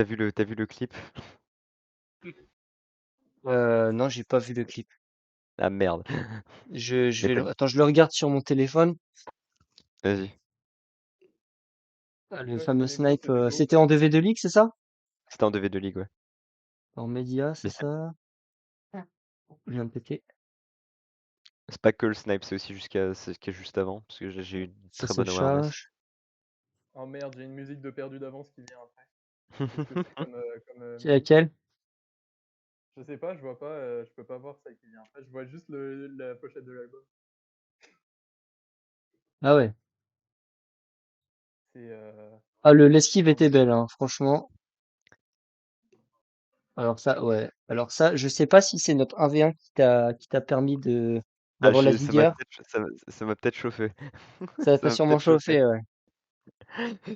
T'as vu le clip? Non, j'ai pas vu le clip. Ah merde. Je Mais vais t'as attends, je le regarde sur mon téléphone. Vas-y. Ah, le Ouais, fameux c'était Negro, snipe, c'était c'était en Open. 2v2 League, c'est ça? C'était en 2v2 League, ouais. En média, Mais c'est ça? Je viens de péter. c'est pas que le snipe, c'est aussi ce qu'il y a juste avant, parce que j'ai eu une Ça très se bonne awareness. charge. Oh merde, j'ai une musique de perdu d'avance qui vient après. Qu'est-ce que c'est comme C'est musique? laquelle? Je sais pas, je vois pas, je peux pas voir celle qui vient après. Je vois juste la pochette de l'album. Ah ouais. C'est Ah, l'esquive comment était dire? belle, hein, franchement. Alors ça, ouais. Alors ça, je sais pas si c'est notre 1v1 qui t'a permis Ah, d'avoir la vigueur. ça m'a peut-être chauffé. Ça Ça t'a m'a sûrement peut-être chauffé. chauffé, ouais.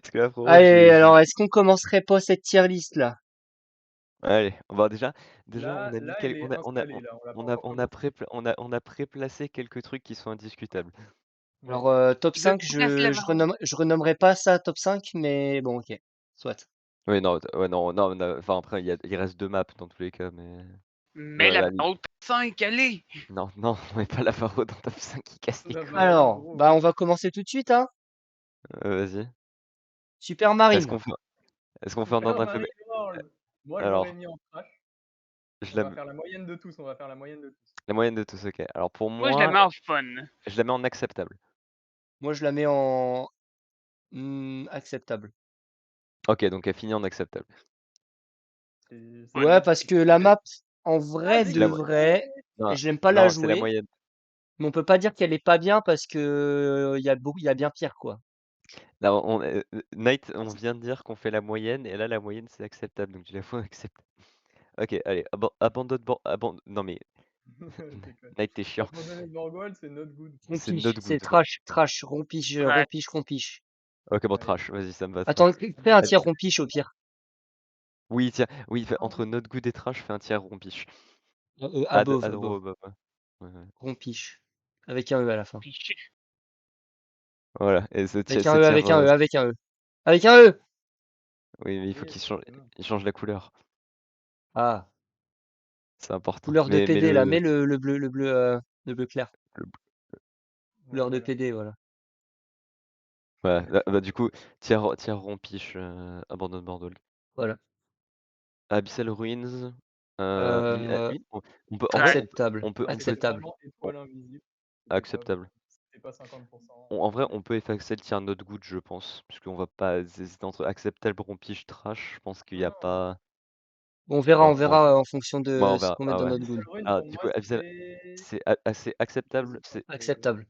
Parce que là, frérot, Allez, alors est-ce qu'on commencerait pas cette tier list là? Allez, on va déjà, on Là, a mis là, elle est on a, installée là, on l'a pas encore on a commencé. on a préplacé quelques trucs qui sont indiscutables. Ouais. Alors top Je 5, place la main. je renommerai pas ça top 5, mais bon, ok. Soit. Oui, non, ouais, non, non, enfin après, il reste 2 maps dans tous les cas, mais Mais ouais, la bah, barre 5, allez! non, non, on met pas la Faro dans top 5 qui casse les couilles. Navarro, Alors, gros. bah on va commencer tout de suite, hein. Vas-y. Super Est-ce Marine. qu'on fait, est-ce qu'on fait un Super ordre Mario alphabétique? World. Moi, je l'aurais Alors, mis en crash. je On la, va faire la moyenne de tous, on va faire la moyenne de tous. la moyenne de tous, ok. Alors pour Moi, je la moi, mets en fun. je la mets en acceptable. Moi, je la mets en acceptable. Ok, donc elle finit en acceptable. C'est Ouais, Fun. parce que la map, en Ah, vrai C'est de la, vrai, non, j'aime pas la non, c'est la jouer, moyenne. mais on peut pas dire qu'elle est pas bien parce que il y a bien pire, quoi. Là, Night, on vient de dire qu'on fait la moyenne, et là, la moyenne, c'est acceptable, donc tu la fais en acceptable. Ok, allez, non mais, je déconne. Night, t'es chiant. Abandonner Borgwall, c'est not good. C'est Rompiche, not c'est good. trash, rompiche, Ouais. rompiche. Ok, bon, Allez. trash, vas-y, ça me va, Attends, trash. fais un Allez. tir rompiche au pire. Oui, tiens, oui, Ah entre oui. not good et trash, fais un tiers rompiche. Above, Adro, above. above, ouais. Ouais. Rompiche. Avec un E à la fin. Piché. Voilà, et Avec ce un E, tiers, avec un E, avec un E. Avec un E! oui, mais il faut Oui, forcément. il change la couleur, Ah, c'est important. couleur de Mais PD là, mets le bleu clair. le- Ouais, Couleur de voilà. PD, voilà. ouais, bah, du coup, tiers rompiche, Abandon Bordel. Voilà. Abyssal Ruins, Euh, oui, on peut, en vrai, Ouais. acceptable, on peut, acceptable. Littéralement, on- étoile invisible. C'était pas, acceptable. c'était pas 50%. En vrai, on peut effacer le tiers not good, je pense, puisqu'on va pas hésiter entre acceptable, rompiche, trash. Je pense qu'il y Non, a non. pas. On Bon, bon, verra en fonction ouais, de on ce verra. qu'on met Ah dans ouais. notre Abyssal goal. Ruin, Ah, pour du moi, coup, Abyssal, c'est c'est assez acceptable. C'est, Acceptable.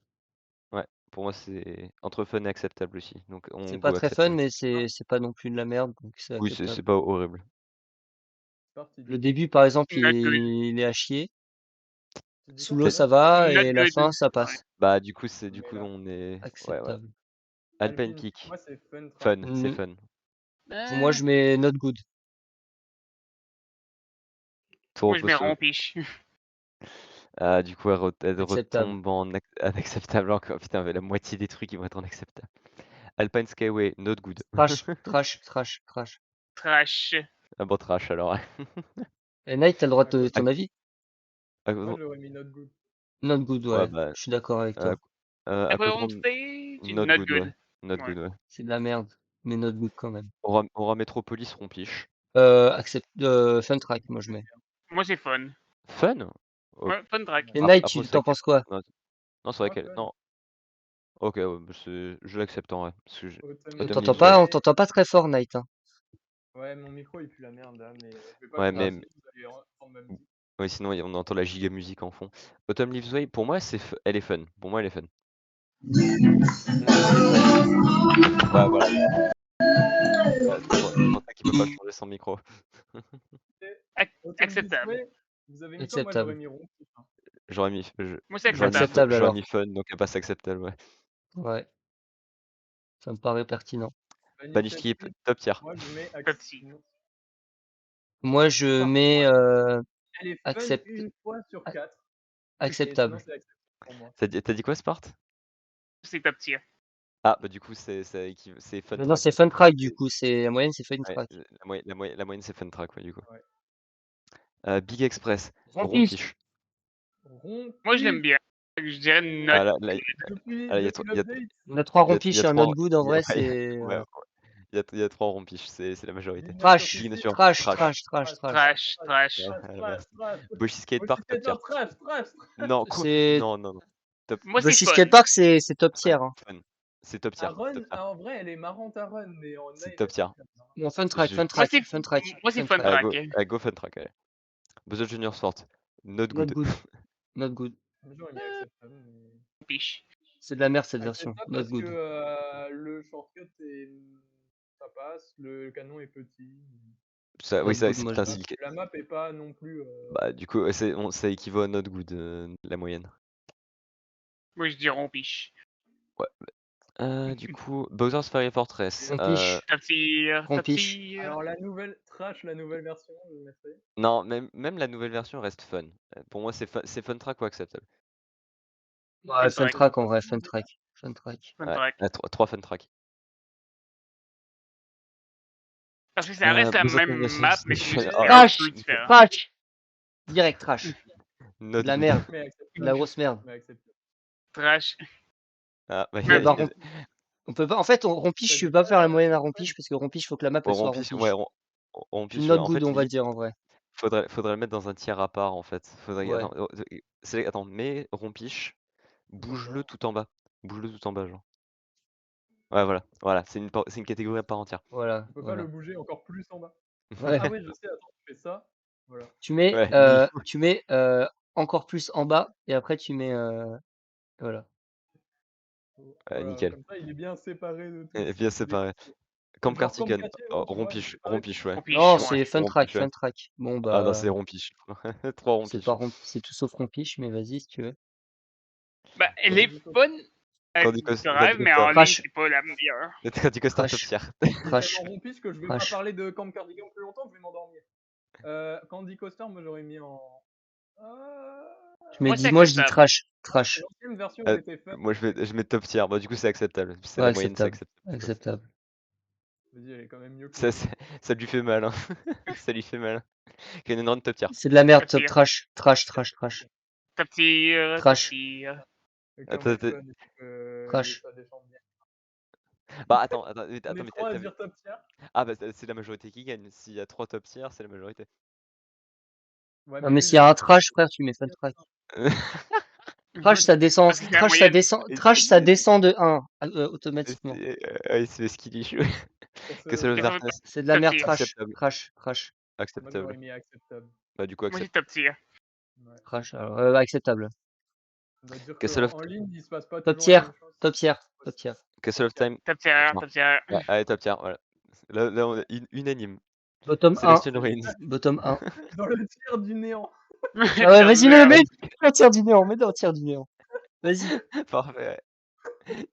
ouais, pour moi, c'est entre fun et acceptable aussi. Donc, C'est on pas go très fun, acceptable. mais c'est pas non plus de la merde, donc c'est Oui, acceptable. c'est pas horrible. parti du Le coup. début, par exemple, Not good. il est à chier. Tu dis Sous quoi? l'eau, Not ça va, Not et la good. fin, ça Ouais. passe. Bah, du On met coup, là. on est. Ouais, ouais. Acceptable. Alpine Alpine, pour Peak. moi, c'est fun trash. Fun, c'est Hmm, fun. Pour moi, Euh, je mets not good. Tour Moi, je mets repose. rompiche. Ah, du coup, elle Acceptable. retombe en acceptable encore. Putain, mais la moitié des trucs, ils vont être en acceptable. Alpine Skyway, not good. Trash. Trash. Ah bon, trash alors. Et Night, t'as le droit À de cause- ton avis? Moi, Aqu- j'aurais mis not good. Not good, Ouais, ouais. bah, Je suis d'accord avec euh, toi. Aquadrome Aquadrome, Stage, not not good, ouais. good. Not Ouais. good, ouais. C'est de la merde, mais not good quand même. Aura Metropolis, rompiche. Fun track, moi je mets. Moi, c'est fun. Fun? Ok. Ouais, fun track. Et Night, Après, c'est t'en penses quoi? non, non, c'est vrai Moi, qu'elle. fun. Non, ok, ouais, bah, je l'accepte en vrai. Parce que Autumn On Leaves t'entend Autumn pas, ouais. on t'entend pas très fort, Night, hein. Ouais, mon micro il pue la merde là, mais je vais pas le Ouais, faire Ah, mais. ici, vous allez entendre ma musique. Oui, sinon, on entend la giga musique en fond. Autumn Leaves Way, pour moi, elle est fun. Pour moi, elle est fun. elle est fun. Ouais, voilà. C'est pour ça qu'il peut pas changer son micro. Autumn Leaves Acceptable. Way, vous avez mis quoi? Moi j'aurais Acceptable. mis rond. J'aurais mis, Moi, c'est acceptable. Acceptable j'aurais alors. mis fun, donc elle passe acceptable, ouais. Ouais, ça me paraît pertinent. Banish Vanishing Keep, Keep, top tier. moi je mets Pepsi. Moi, je Par mets contre, elle est fun accept, une fois sur 4. Et sinon acceptable. c'est acceptable pour moi. T'as dit quoi, Spart? C'est top tier. Ah, bah du coup, c'est Fun Non, Track. c'est Fun Track du coup. La moyenne, c'est Fun Ouais, Track. la moyenne, c'est Fun Track, ouais, du coup. Ouais. Big Express, Rompiche. Rompiche. Moi, je l'aime Rompiche. bien. Je dirais une Ah, note. Depuis il y a l'update. On a 3 il y a rompiches et un trois, not good en vrai, ouais, c'est. ouais, il y a 3 rompiches, c'est la majorité. Lignes sur Trash, Ligue CC. nature, trash, trash. trash, trash, trash. Trash, trash. Ouais, Trash, à la trash, merde. trash. Bullshit Skatepark, top tier. Trash, trash. Non, quoi? C'est. Non, non, non. Top, Moi, c'est Bullshit fun. Skatepark, c'est top tier. fun, Hein. fun. C'est top tier, À Run, top tier. en vrai, elle est marrante à Run, mais en C'est live, top elle tier. est bien. Non, Fun Track, Je- Fun Moi, Track, c'est Fun Track. moi, c'est fun Allez, track. go Fun Track, allez. Buzzer Junior Sport, not Not good. good. Not good. Moi, j'aurais mis acceptable. Mais... Rompiche. C'est de la merde cette version. Acceptable Not parce good. que le shortcut, ça passe, le canon est petit. Ça, Not oui, good, c'est moi, je putain, dis. La map est pas non plus. bah, du coup, ça équivaut à not good, la moyenne. Moi, je dis rompiche. Ouais. Du coup, Bowser's Fairy Fortress. Rompiche. Top tier, top Rompiche. tier. Alors la nouvelle la nouvelle version, je le mettrais. Non, même la nouvelle version reste fun. Pour moi, c'est Fun Track ou acceptable. Ouais, Fun Track. Track en vrai, Fun Track. Fun Track. Fun Ouais, track. 3 Fun Track. Parce que ça reste la Bowser même Junior map, Sport. mais c'est juste Ah, un Trash. peu différent. Trash. Direct trash. not De la good. merde. Mais De acceptable. la grosse merde. Mais acceptable. Trash. Ah, bah, Ouais, bah, on peut pas. En fait, rompiche, je peux pas faire la moyenne à rompiche parce que rompiche, faut que la map elle soit Rompiche, rompiche. ouais, Puis Rompiche, not en good, fait, on va dire en vrai. faudrait le mettre dans un tiers à part, en fait. Ouais. Attends, mais Rompiche, bouge-le tout en bas. Bouge-le tout en bas, genre. Ouais, voilà, c'est une catégorie à part entière. Voilà. On peut pas Voilà. le bouger encore plus en bas. Ouais. Ah ouais, je sais, attends, tu fais ça. Voilà. Tu mets, Ouais, tu mets encore plus en bas et après tu mets voilà. Voilà, nickel. comme ça, il est bien séparé de tout. Bien séparé. Camp Genre Camp Cartigan, Cartier, ouais, tu vois, Rompiche, séparé. ouais. Rompiche, Non, ouais. c'est Fun Track, Rompiche, ouais. Fun Track. Bon Ah non, bah c'est Rompiche. 3 c'est Rompiche. pas c'est tout sauf rompiche, mais vas-y si tu veux. Bah, elle est fun avec Candy Coaster. Drive, mais en ligne, Trash. c'est pas la meilleure. Candy Coaster top Trash. tier. C'est Trash. tellement rompiche que je vais Trash. pas parler de Camp Cardigan plus longtemps, je vais m'endormir. Candy Coaster, moi j'aurais mis en. Moi, c'est moi je dis acceptable. trash. Trash. L'ancienne version Ah, était faite. moi, je mets top tier. Bah, du coup, c'est acceptable. C'est Ouais, la moyenne, c'est acceptable. acceptable. Acceptable. Vas-y, elle est quand même mieux que. Ça lui fait mal, hein. Ça lui fait mal. Canyon Run top tier. C'est de la merde, Top top tier. trash. Trash, trash, trash. Top tier, top Trash. tier. Attends, Trash. Bah, attends, On mais est t'as trois à vu. dire top tier. Ah, bah, c'est la majorité qui gagne. S'il y a 3 top tiers, c'est la majorité. Ouais, Non mais s'il y a un trash, frère, tu mets Fun Track. Trash, ça descend. Parce que c'est la Trash, ça moyenne. descend. Trash, ça descend de 1 automatiquement. Ouais, c'est ce qu'il est chaud. Que Sur le ce, Darkness. C'est de la Top merde, tier. trash. Acceptable. Trash, trash. moi j'aurais Acceptable. mis acceptable. Bah, du coup, Moi, j'ai acceptable. top tier. Ouais. Trash, alors, acceptable. On va dire Castle of qu'en ligne, il se passe pas Top toujours tier, la même chose. top tier, top tier. Castle of Time. Top tier, Non. top tier. Ouais, allez, top tier, voilà. Là, on est unanime. Bottom 1. Celestial Reigns. Bottom 1. Dans le tiers du néant. Ah ouais, vas-y, mets dans le tiers du néant, mets dans le tiers du néant. Vas-y. Parfait.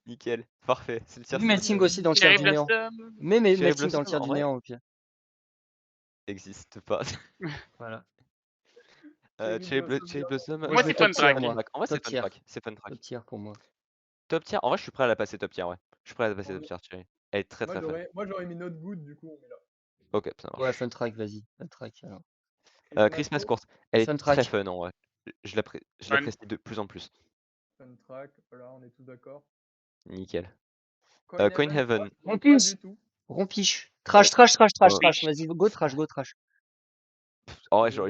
Nickel. Parfait. C'est le tiers. Mets Melting aussi dans le tiers Cherry du néant. Blossom. Mets Cherry Melting dans Blossom, le tiers en du vrai néant au pire. Existe pas. Voilà. Cherry Blossom. Moi, c'est Fun Track. En vrai, c'est Top Fun tier. Track. C'est Fun Track. Top tier pour moi. Top tier. En vrai, je suis prêt à la passer top tier, ouais. Je suis prêt à la passer Ouais. top tier, Cherry. Elle est très très fun. Moi j'aurais mis Not Good, du coup on met là. Ok, ça marche. Ouais, Fun Track, vas-y. Fun Track alors. Christmas Course. Elle Fun est très Track. fun en vrai. Je l'apprécie de plus en plus. Fun Track, voilà, on est tous d'accord. Nickel. Coin Coin Heaven. pas Rompiche. du tout. Rompiche. Trash, trash, trash, trash, Ouais. trash. Vas-y, go trash, go trash. En vrai, Je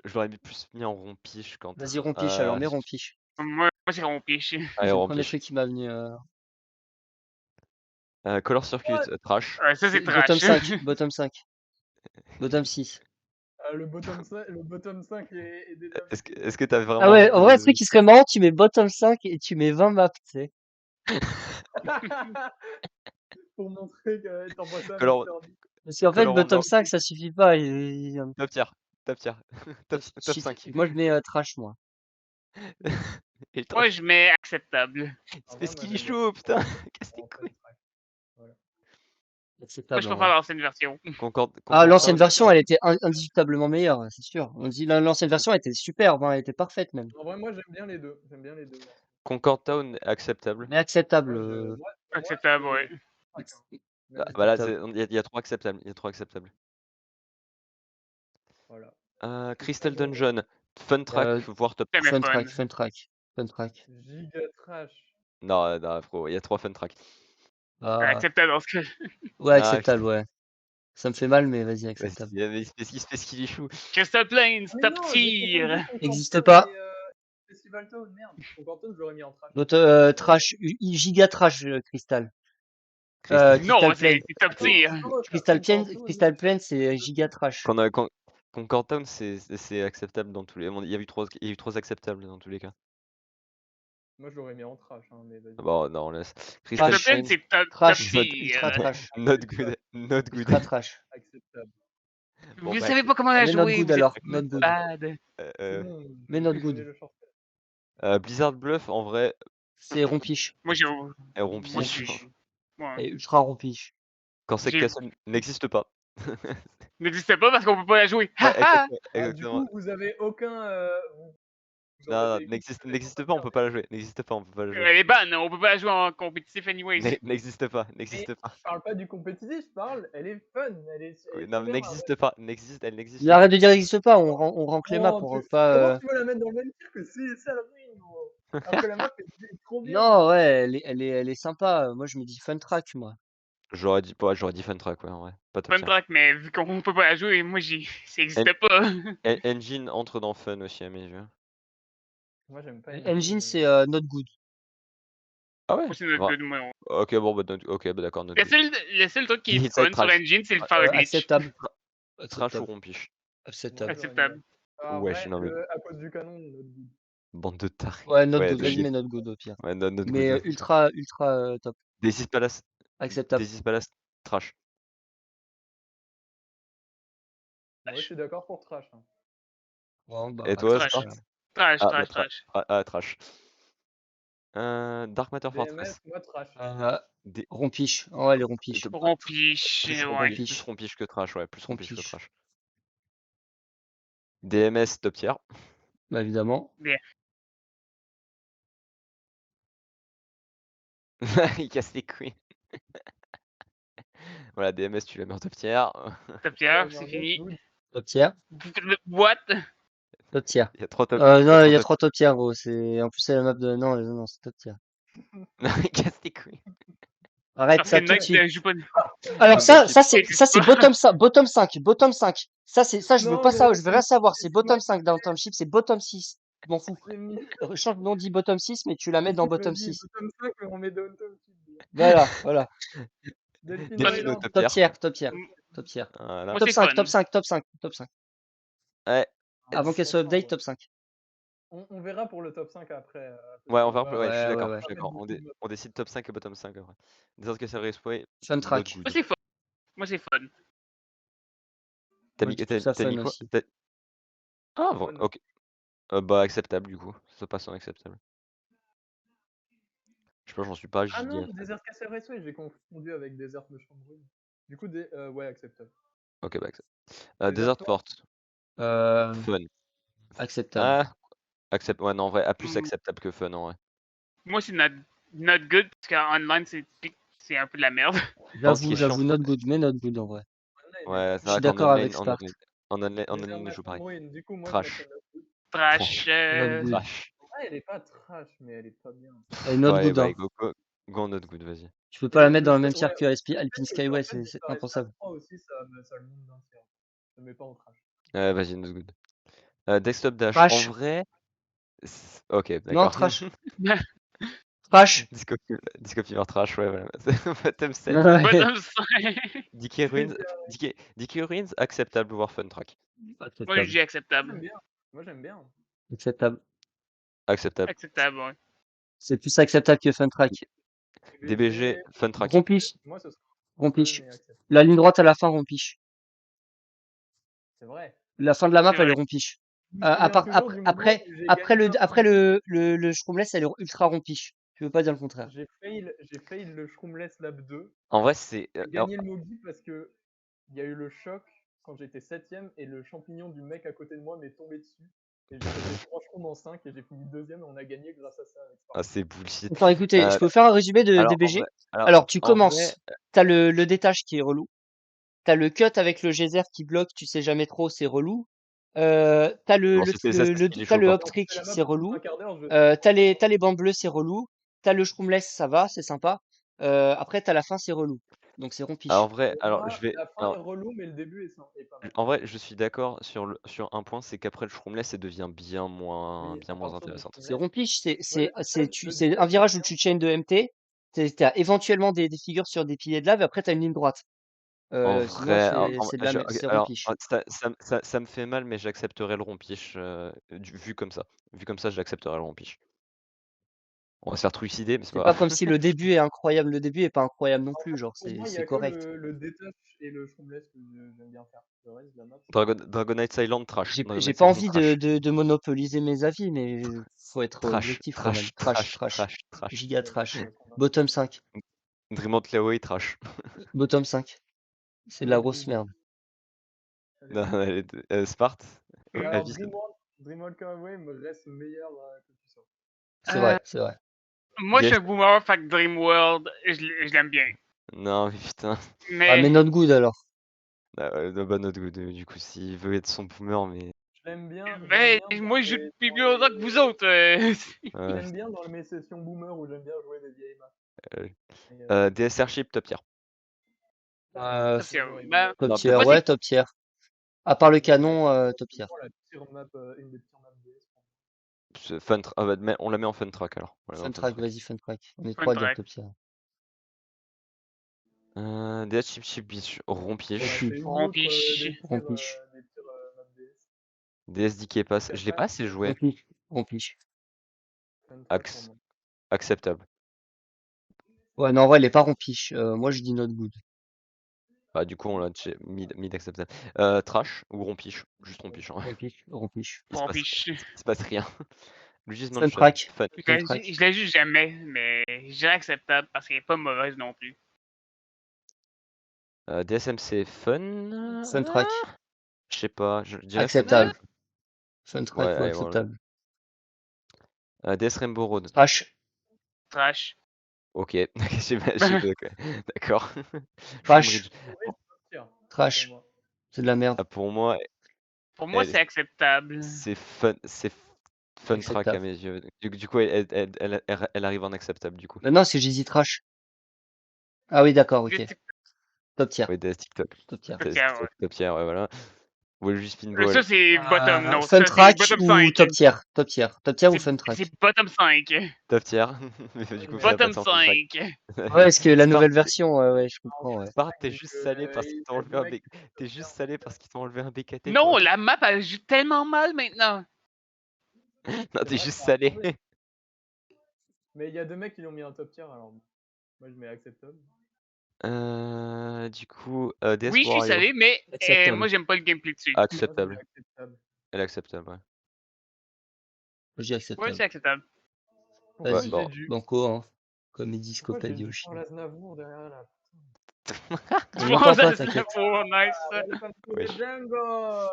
je l'aurais plus mis en rompiche quand. Vas-y, rompiche alors, mets rompiche. Moi, c'est rompiche. Allez, C'est le premier rompiche. truc qui m'a venu. Color Circuit, trash. Ouais, ça, c'est Bottom trash. 5, bottom 5. Bottom 6. Le bottom 5 est déjà. Est-ce que t'as vraiment. Ah ouais, en vrai, le truc qui serait marrant, tu mets bottom 5 et tu mets 20 maps, tu sais. Pour montrer que t'envoies ça à Color- Mr. D. Parce qu'en fait, Color bottom Wonder. 5, ça suffit pas. Top tier. Top tier. Top 5. Moi, je mets trash, moi. Et le Moi, je mets acceptable. C'est ce qu'il est chaud, putain. Qu'est-ce que En fait, Moi, Acceptable. je en préfère vrai. l'ancienne version. Ah, l'ancienne version, elle était indiscutablement meilleure, c'est sûr. On dit l'ancienne version était superbe, hein, elle était parfaite même. En vrai, moi j'aime bien les deux. Concord Town, acceptable. Mais acceptable. Moi Acceptable, ouais. track, hein. Mais Bah, vas-y, voilà, Acceptable. il y a 3 acceptables. Il y a 3 acceptables. voilà. Crystal Dungeon, Fun Track, voire top. Jamais Fun fun. track, fun track, fun track. Giga trash. Non, non, frérot, il y a 3 Fun Track. Ah, Acceptable dans ce cas. ouais, Ah, acceptable, ouais. Ça me fait mal, mais vas-y, acceptable. mais il se fait ce qu'il est chou. Crystal Plains, Mais top non, j'ai tier. confondu Concanton Existe pas. et, Festival Town, merde. Concanton, je l'aurais mis en trash. Notre trash, giga trash, Crystal. Crystal- Non, Crystal c'est Plain. top tier. Crystal Plain, c'est giga trash. Concanton, c'est acceptable dans tous les. Il y a eu 3 acceptables dans tous les cas. Moi, je l'aurais mis en trash, hein, mais vas-y. Bon, non, on laisse. Crystal Trash. Crystal Plains, Plains, c'est top Trash. tier. Ultra trash. not good, not good. Ultra trash. Acceptable. Bon, Vous bah, savez pas comment la Mais not jouer, good vous êtes alors, not good. bad. C'est bon, mais je not connais good. le short. Blizzard Bluff, en vrai, C'est rompiche. Moi, j'ai. est rompiche. Moi, je. Moi, Et ultra rompiche. Quand c'est J'ai- Castle n'existe pas. n'existe pas parce qu'on peut pas la jouer. Ouais, Ha, ha. exactement. Ah, du exactement. coup, vous avez aucun. Vous en Non, avez n'existe pas, on peut pas la jouer. N'existe pas, on peut pas la jouer. Elle est ban, on peut pas la jouer en compétitif anyways. N'existe pas, n'existe pas. Je parle pas du compétitif, je parle. Elle est fun. Elle est Oui, super non, mais n'existe pas, elle n'existe Mais pas. arrête de dire qu'il n'existe pas, on rank les maps Non, pour Comment pas. tu veux la mettre dans le même tir que CSL Ring, gros? Alors que la map est trop bien. Non, ouais, elle est sympa. Moi, je me dis fun track, moi. J'aurais dit Fun Track, ouais, en vrai. Pas top Fun tier. track, mais vu qu'on peut pas la jouer, moi, ça existe pas. Engine entre dans Fun aussi à mes yeux. Moi, j'aime pas Engine, c'est not good. Ah ouais? Moi, c'est notre Ouais. good, moi. Ok, bon, bah, ok, bah d'accord, notre Le seul truc qui est Limite, fun side sur trash. Engine, c'est de faire le glitch. Acceptable. Trash ou rompiche? Acceptable. Acceptable. En Ouais, vrai, non, mais- à cause du canon, notre goût. Bande de tarés. Ouais, not Ouais, good. de Vas-y, guide. mais not good au pire. Ouais, not Mais good. ultra top. Desis Palace. Acceptable. Desis Palace, trash. Moi, je suis d'accord pour trash. Hein. Bon, bah, Et toi, trash. Spark? Trash, Ah, trash, bah, trash. trash. Dark Matter Fortress. DMS, moi, trash. D- Rompiche. Oh, elle est rompiche. Rompiche, Plus ouais. rompiche que trash, ouais. Plus rompiche que Rompiche. trash. DMS top tier. Bah, évidemment. Il casse les couilles. Voilà, DMS, tu la mets en top tier. Top tier, c'est fini. Top tier. What? Top tier. Il y a 3 top Non, il y a 3 top tier, gros. En plus, c'est la map de. Non, c'est top tier. Non, il casse les couilles. Arrête Parce ça que tout de Knight suite. joue pas. Alors ça c'est pas. bottom 5, bottom 5, bottom 5. Ça je veux Non, pas mais ça, là, je veux rien savoir, c'est c'est bottom moi 5 dans le township, c'est bottom 6. Je m'en fous. J'ai mis. Change non dit bottom 6 mais tu la mets dans bottom Vas-y, 6. bottom 5, mais on met downtown. Voilà. Delphine Delphine au Island. top tier. Top tier. Voilà. Moi, Top c'est 5, fun. top 5. Ouais. Avant qu'elle soit update, ouais. top 5. On verra pour le top 5 après. Ouais, on verra. Ouais, je suis Ouais, d'accord. ouais. Je suis d'accord. On décide top 5 et bottom 5 après. Des autres que ça respawn. Fun track. Moi, c'est fun. Moi, c'est fun. T'as Moi, mis je trouve ça t'as mis fun quoi? aussi. Ah, Fun. ok. Bah, acceptable du coup. Ça passe en acceptable. Je sais pas, j'en suis pas Ah non, giga. Desert Castle Raceway, j'ai confondu avec Desert de Chambry. Du coup, ouais, acceptable. Ok, bah, acceptable. Desert Desert Fort. Fort. Fun. Acceptable. Ah, accepte. Ouais, non, en vrai, plus Mm. acceptable que fun en vrai. Moi, c'est not good parce qu'en online, c'est un peu de la merde. pense qu'il est J'avoue, chiant. not good, mais not good en vrai. Ouais, Je c'est suis vrai qu'en d'accord online, avec Spark. en online, Desert je joue pareil. Chambry, du coup, moi, Trash. je mettrais not good. Trash. Not good. Trash. Ah, elle est pas trash, mais elle est pas bien. Elle est not Ouais, good, hein. go not good, vas-y. Tu peux pas la mettre Le dans le même fait- tier ouais, que Alpine En Skyway, fait, c'est Desert impensable. 3 aussi, ça le monte d'un tiers. Je le mets pas en trash. Ouais, vas-y, not good. Desktop Dash. Trash. En vrai. Ok, Non, d'accord. trash. Trash. Disco Fever Trash, ouais, voilà. Bottom 7. Bottom 5. Decay Ruins, acceptable, voire fun track. Moi, je Acceptable. dis acceptable. Moi, j'aime bien. Acceptable. Acceptable. Acceptable, ouais. C'est plus acceptable que fun track. DBG, fun track. Rompiche. Moi, ce sera Rompiche. fun et acceptable. La ligne droite à la fin, rompiche. C'est vrai. La fin de la map, C'est elle est vrai. rompiche. Je me souviens toujours du moment Après, où j'ai après gagné le Shroomless, elle est ultra rompiche. Je veux pas dire le contraire. J'ai fail le Shroomless Lab 2. En vrai, c'est. J'ai gagné le Mogi parce que il y a eu le choc quand j'étais 7ème et le champignon du mec à côté de moi m'est tombé dessus. Et j'ai fait 3 chromes en 5 et j'ai fini 2ème et on a gagné grâce à ça avec Ah, Spartan. c'est bullshit. Attends, écoutez, je Euh, peux faire un résumé des alors, en BG? vrai, Alors, tu en vrai, commences. T'as le détache qui est relou. T'as le cut avec le geyser qui bloque, tu sais jamais trop, c'est relou. T'as non, ça, c'est parce qu'il est t'as chaud, le par hop contre. Quand tu trick, fais la map c'est en plus relou. d'un quart d'heure, je T'as les bandes bleues, c'est relou. T'as le shroomless, ça va, c'est sympa. Après, t'as la fin, c'est relou. Donc, c'est Alors, en rompiche. vrai, pour alors, moi, je vais. la fin est Alors, relou, mais le début est pas mal. en vrai, je suis d'accord sur un point, c'est qu'après le Shroomless, ça devient bien moins Oui, à partir du intéressante. C'est Shroomless. rompiche, Ouais, c'est un virage où tu chaînes de MT. T'as éventuellement des figures sur des piliers de lave, et après, t'as une ligne droite. En Sinon, vrai, c'est de la merde, c'est alors, rompiche. ça me fait mal, mais j'accepterais le rompiche, vu comme ça. Vu comme ça, j'accepterais le rompiche. On va se faire trucider, mais c'est C'est pas pas grave. comme si le début est incroyable. Le début est pas incroyable non plus, genre, Pour moi, il y c'est a que correct. le détache et le Shroomless que j'aime bien faire. Le reste de la map, Dragonite Island, trash. J'ai Dragonite pas Island, envie trash. de monopoliser mes avis, mais faut être Trash, objectif quand même. trash, Trash, trash, trash. trash, trash. Giga je trash. vais comprendre. Bottom 5. Dreamland Laoe, trash. Bottom 5. C'est de la grosse merde. Non, Sparte, Mais alors, avis. Dreamworld Conway me reste meilleur que tu sors. C'est vrai, c'est vrai. Moi, je suis DS. un boomer, fait que Dreamworld, je l'aime bien. Non, mais putain. Ah, mais Mais, not good alors. Bah, notre goût, du coup, s'il veut être son boomer, mais. Je l'aime bien. moi, je joue depuis plus longtemps que vous autres. Je l'aime bien dans mes sessions boomer où j'aime bien jouer des vieilles maps. DS Airship, top tier. Top tier. Ben, Top Non, tier, moi, ouais, c'est top tier. À part le canon, top tier. La pire map, une des pires maps DS. Mais on la met en fun track alors. On la met en Fun fun track, track. vas-y, fun track. On est Fun trois à dire track. top tier. DS Chip Beach, rompiche. Rompiche. C'est une autre Rompiche. des pires Rompiche. maps DS. DS DK Pass, je l'ai pas assez joué. Rompiche. Rompiche. Fun track pour moi. Acceptable. Ouais, non, en vrai, il est pas rompiche. Moi, je dis not good. Bah, du coup, on l'a mid acceptable. Trash ou rompiche? Juste rompiche. Hein. Rompiche. Rompiche. Rompiche. Il se passe rien. Luigi's Fun Mansion, track. fun. Fun track. Je l'ai juste jamais, mais je dirais acceptable parce qu'elle est pas mauvaise non plus. DSMC, fun. Fun track. Je sais pas, je dirais Acceptable. fun. Fun track Ouais, ou allez, voilà. acceptable. DS Rainbow Road. Trash. Trash. Ok, d'accord. Trash. Shroom Ridge. Trash. C'est de la merde. Ah, pour moi, Pour moi, elle- c'est acceptable. c'est fun track à Acceptable. mes yeux. Du coup, elle arrive en acceptable du coup. Non, c'est Jay-Z Trash. Ah oui, d'accord, ok. Top tier. Oui, DS TikTok. Top tier. Top tier, ouais. Top tier, ouais, voilà. Will Spinball. Ça, c'est bottom, non. Fun Ça, track c'est bottom ou 5. top tier? Top tier. Top tier ou fun track? C'est bottom 5. Top tier. Mais du coup, fais Bottom passer en fun track. 5. Ouais, est-ce que la Sparte, nouvelle version, ouais, je comprends, ouais. Sparte, t'es juste salé parce qu'ils il t'ont y a enlevé des un mecs T'es juste salé parce qu'ils t'ont enlevé un BKT, Non, toi. la map, elle joue tellement mal maintenant. Non, t'es vrai, juste ça a salé. changé. Mais il y a 2 mecs qui l'ont mis en top tier, alors moi je mets acceptable. Du coup, DS Oui, je suis Wario. salé, mais Acceptable. moi, j'aime pas le gameplay dessus. Acceptable. Acceptable. Elle est acceptable, ouais. J'ai Ouais, acceptable. c'est acceptable. Pourquoi Vas-y, bon. Banco, hein. Comédie Pourquoi j'ai Scopadi du Yoshi. Charles Aznavour derrière là? On n'entend pas, t'inquiète. Oh, nice. Welcome to Wesh. the jungle!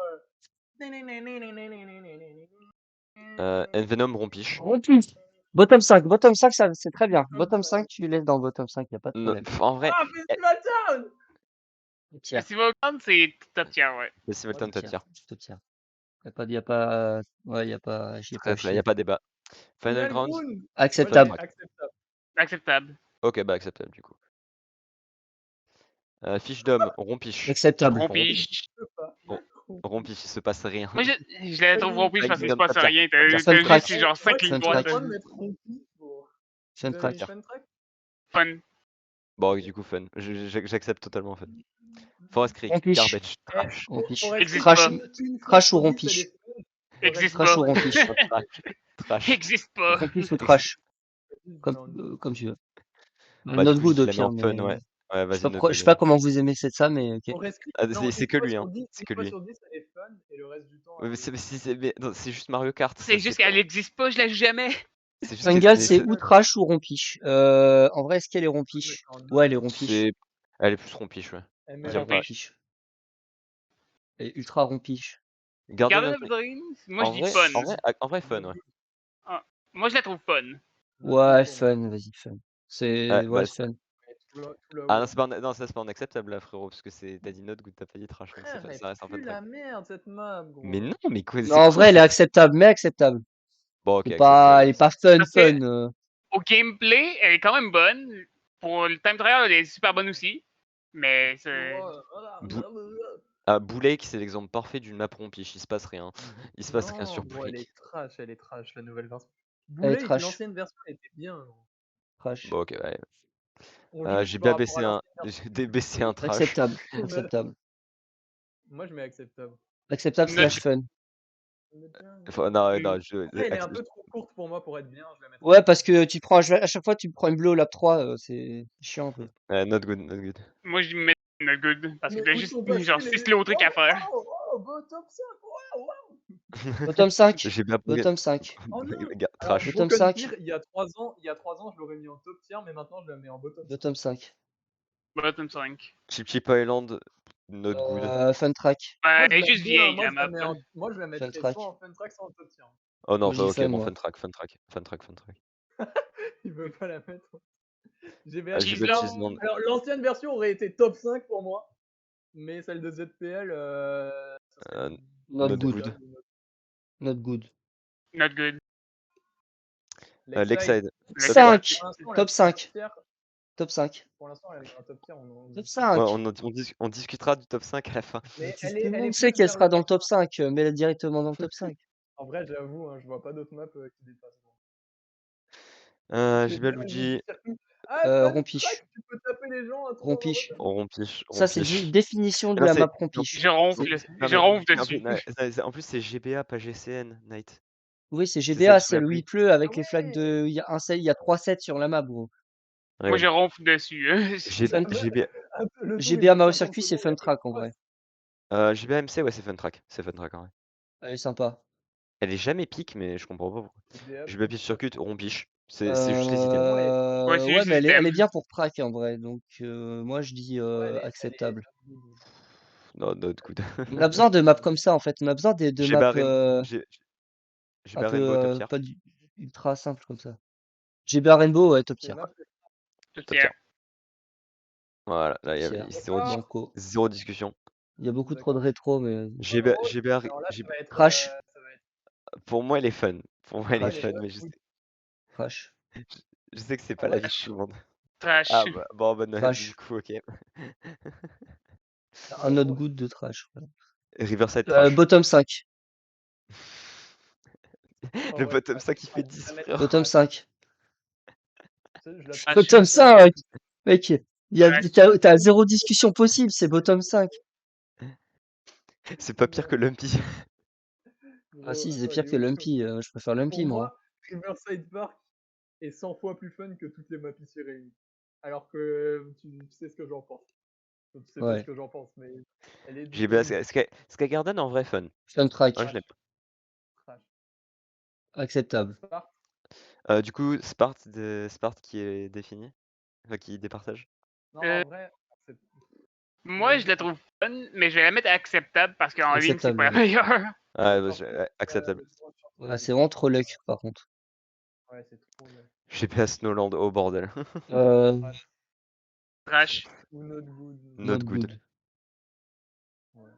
Envenom rompiche. Rompiche. Bottom 5, ça, c'est très bien. Bottom 5, tu laisses dans bottom 5, y a pas de Non, problème. en vrai, Ah, Festival Town! Top tier. Festival Town, c'est top tier, ouais. Festival Town top tier. Top tier. Y a pas, ouais, y a pas, j'y ai pas Très, y chier. a pas débat. Final Grounds. Acceptable. Acceptable. Acceptable. Ok, bah acceptable du coup. Fiche d'homme, rompiche. Acceptable. Rompiche. Rompiche, il se passe rien. Moi, je la trouve rompiche parce qu'il se passe rien. T'as Fun track. juste genre 5 lignes droites. Fun track. Fun. Bon, du coup, fun. J'accepte totalement fun. Forest Creek, Rompiche. garbage, trash. Rompiche. Existe Trash, pas. trash ou rompiche? Existe Trash ou pas. rompiche? Trash. Existe pas. Rompiche ou trash? Comme tu veux. Bah, Not du coup, good je au l'ai mis pire, en fun, mais ouais. Ouais, je vas-y, sais pas comment vous aimez ça, mais ok. c'est que lui, hein. C'est que lui. Sur 10, elle est fun, et le reste du temps. Ouais, mais c'est juste Mario Kart. C'est juste qu'elle existe pas, je la joue jamais. C'est juste Fingal, c'est ou trash ou rompiche. En vrai, est-ce qu'elle est rompiche? Ouais, elle est rompiche. Elle est plus rompiche, ouais. Elle est rompiche. Elle est ultra rompiche. Garden Garden of of Dreams, moi En je dis vrai, fun. en vrai, fun, ouais. Ah, moi je la trouve fun. Note Ouais, good pour moi. fun, vas-y, fun. C'est Ouais, ouais, bah, fun. Mais tout là-haut, ah non, c'est pas, non, ça c'est pas inacceptable là, frérot, parce que t'as dit not good, t'as pas dit trash, donc frère, elle ça reste un fun pue la track. merde cette map, Mais gros. non, mais quoi, Non, c'est en quoi vrai, elle est cette... acceptable, mais acceptable. Bon, ok, Elle acceptable. est pas fun, Parce que fun. au gameplay, elle est quand même bonne. Pour le time trial, elle est super bonne aussi. Mais c'est. Blue Lake, c'est l'exemple parfait d'une map rompiche, il se passe rien. Il se passe rien Non, sur Blue gros, Lake. elle est trash, la nouvelle version. Elle est Blue Lake, trash. l'ancienne version, elle était bien, gros. Trash. Bon, ok, ouais. On juge J'ai par bien rapport à baissé un, l'ancienne version. j'ai baissé un trash. Acceptable. Acceptable. Moi, je mets acceptable. Acceptable Not slash fun. Enfin, non, good. non, Après, elle est un peu trop courte pour moi pour être bien, je la mettrais. Ouais, parce que tu prends à chaque fois, tu prends une bleue au lap 3, c'est chiant un peu. not good, not good. Moi je mets not good. Parce que Mais t'as où juste sont passés genre les... 6 lots trucs à faire. Oh, bottom 5, wow. Bottom 5. J'ai bien pris. Bottom 5. Oh non. Alors, Trash. Bottom Broken 5. Gear, il y a 3 ans, je l'aurais mis en top tier, mais maintenant, je la mets en bottom 5. Bottom 5. Bottom 5. Chip Chip Island, not good. Fun track. Moi, Elle est juste vieille moi, la map. moi, je la mettrais track. soit en fun track, soit en top tier. Oh non, Moi, je dis ok, fun, bon, moi. fun track, fun track, fun track, fun track. Il veut pas la mettre. GBA Ah, Cheeseland. Cheeseland. Alors, l'ancienne version aurait été top 5 pour moi, mais celle de ZPL, ça serait Not Not good. good. Not good. Not good. Lakeside. Lakeside. 5. Pour l'instant, Top 5. Top 5. Pour l'instant, elle est en top tier. Top 5. Ouais, on discutera du top 5 à la fin. Mais Tout elle le est monde plus sait qu'elle vers sera le dans le top top 5, mets-la directement dans le top 5. En vrai, j'avoue, hein, je vois pas d'autres maps qui dépassent. J'ai bien Luigi. Rompiche. Track, tu peux taper les gens à trop Rompiche. Rompiche. Ça, c'est définition de Non, la c'est- map rompiche. Je ronfle dessus. En plus, c'est GBA, pas GCN, Night. Oui, c'est ça GBA, que je c'est le m'applique. il pleut avec Ah les flaques ouais. de. Il y a 3 sets sur la map, gros. Moi je ronfle dessus. Fun- GBA, Le tour, il GBA dure Mario 50 Circuit, c'est secondes, fun track en vrai. GBA MC, ouais, c'est fun track. C'est fun track, en vrai. Elle est sympa. Elle est jamais pique, mais je comprends pas pourquoi. GBA Pitch Circuit, rompiche. C'est juste les items. Ouais, c'est Ouais, juste mais les elle est items. bien pour track en vrai. Donc, moi, je dis acceptable. Non, not good. On a besoin de maps comme ça en fait. On a besoin de maps un GBA Rainbow, top peu tier. pas ultra simples comme ça. GBA Rainbow, ouais, top tier. Top tier. tier. Voilà, là, il y Tier. a Banco. zéro discussion. Il y a beaucoup trop de rétro, mais. GBA, Crash. pour moi, elle est fun. Pour moi, elle est fun, mais Crash. je sais que c'est pas la vie de tout le monde. Trash. Ah, bon, bonne Trash. du coup, ok. Un autre good de trash. Voilà. Riverside trash. Bottom 5. Le bottom 5 il fait 10, frère. Bottom 5. Ah, Bottom 5. Mec, t'as zéro discussion possible, c'est bottom 5. C'est pas pire que Lumpy. Ah si, c'est pire que Lumpy. Je préfère Lumpy, moi. Riverside Park est 100 fois plus fun que toutes les maps ici réunies. Alors que tu sais ce que j'en pense. Tu sais pas ce que j'en pense, mais elle est GBA, Sky Garden en vrai fun. Fun track. Moi, je l'aime. Acceptable. Du coup, Spart qui est défini, enfin, qui départage. Non, en vrai, moi je la trouve fun, mais je vais la mettre acceptable parce qu'en ligne c'est pas la meilleure. Acceptable. Ouais, c'est vraiment trop luck par contre. Ouais, c'est trop. GBA Snowland, oh bordel. Trash. Not good.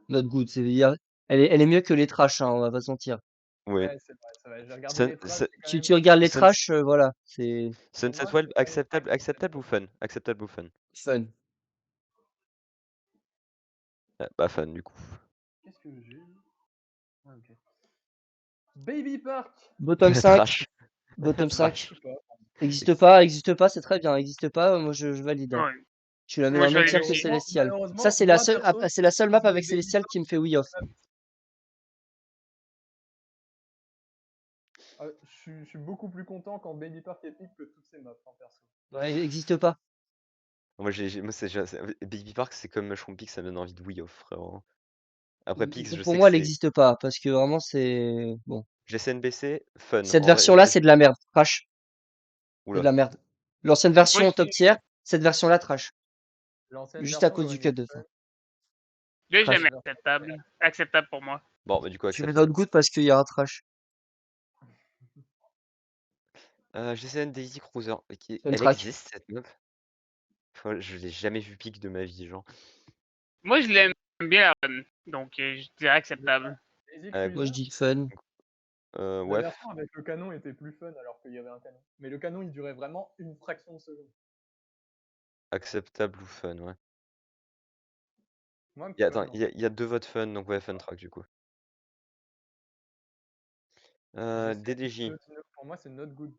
Not good, c'est dire. Elle est mieux que les trash, hein, on va pas se mentir. Oui. Ouais, c'est vrai. J'ai regardé les trash. Tu regardes les trash, voilà. C'est. Sunset Wild, acceptable ou fun? Acceptable ou fun? Fun. Bah fun du coup. Qu'est-ce que j'ai? Ok. Baby Park. Bottom 5. Trash. Bottom 5. Trash. Existe pas, c'est très bien. Existe pas, moi je valide. Hein. Ouais. Tu la mets Moi, dans le même je tiers que valide Célestial. malheureusement, Ça, c'est la seule map avec Célestial qui me fait oui off. Je suis beaucoup plus content quand Baby Park est pique que toutes ces maps en perso. Ouais, il existe pas. Moi, Baby Park, c'est comme Mushroom Peak, ça me donne envie de Wii Off, frérot. Après Peaks, je sais Pour moi, que elle n'existe pas parce que vraiment, c'est bon. GCNBC, fun. Cette version-là, c'est de la merde. Trash. Oula. C'est de la merde. L'ancienne version top tier, cette version-là, trash. Juste à cause du cut de fin. Là, je le Trash. mets acceptable. Acceptable pour moi. Bon, bah, du coup, Je mets acceptable. not good parce qu'il y a un trash. GCN Daisy Cruiser. Fun Elle track. existe, cette meuf? Je l'ai jamais vu pique de ma vie, genre. Moi, je l'aime bien la run. Donc, je dirais acceptable. Daisy Euh, Moi, je Cruiser, dis fun. la Ouais, version avec le canon était plus fun alors qu'il y avait un canon. Mais le canon, il durait vraiment une fraction de seconde. acceptable ou fun, ouais. Moi, Attends, fun, hein. il y a 2 votes fun, donc ouais, fun track, du coup. DDJ. Pour moi, c'est not good.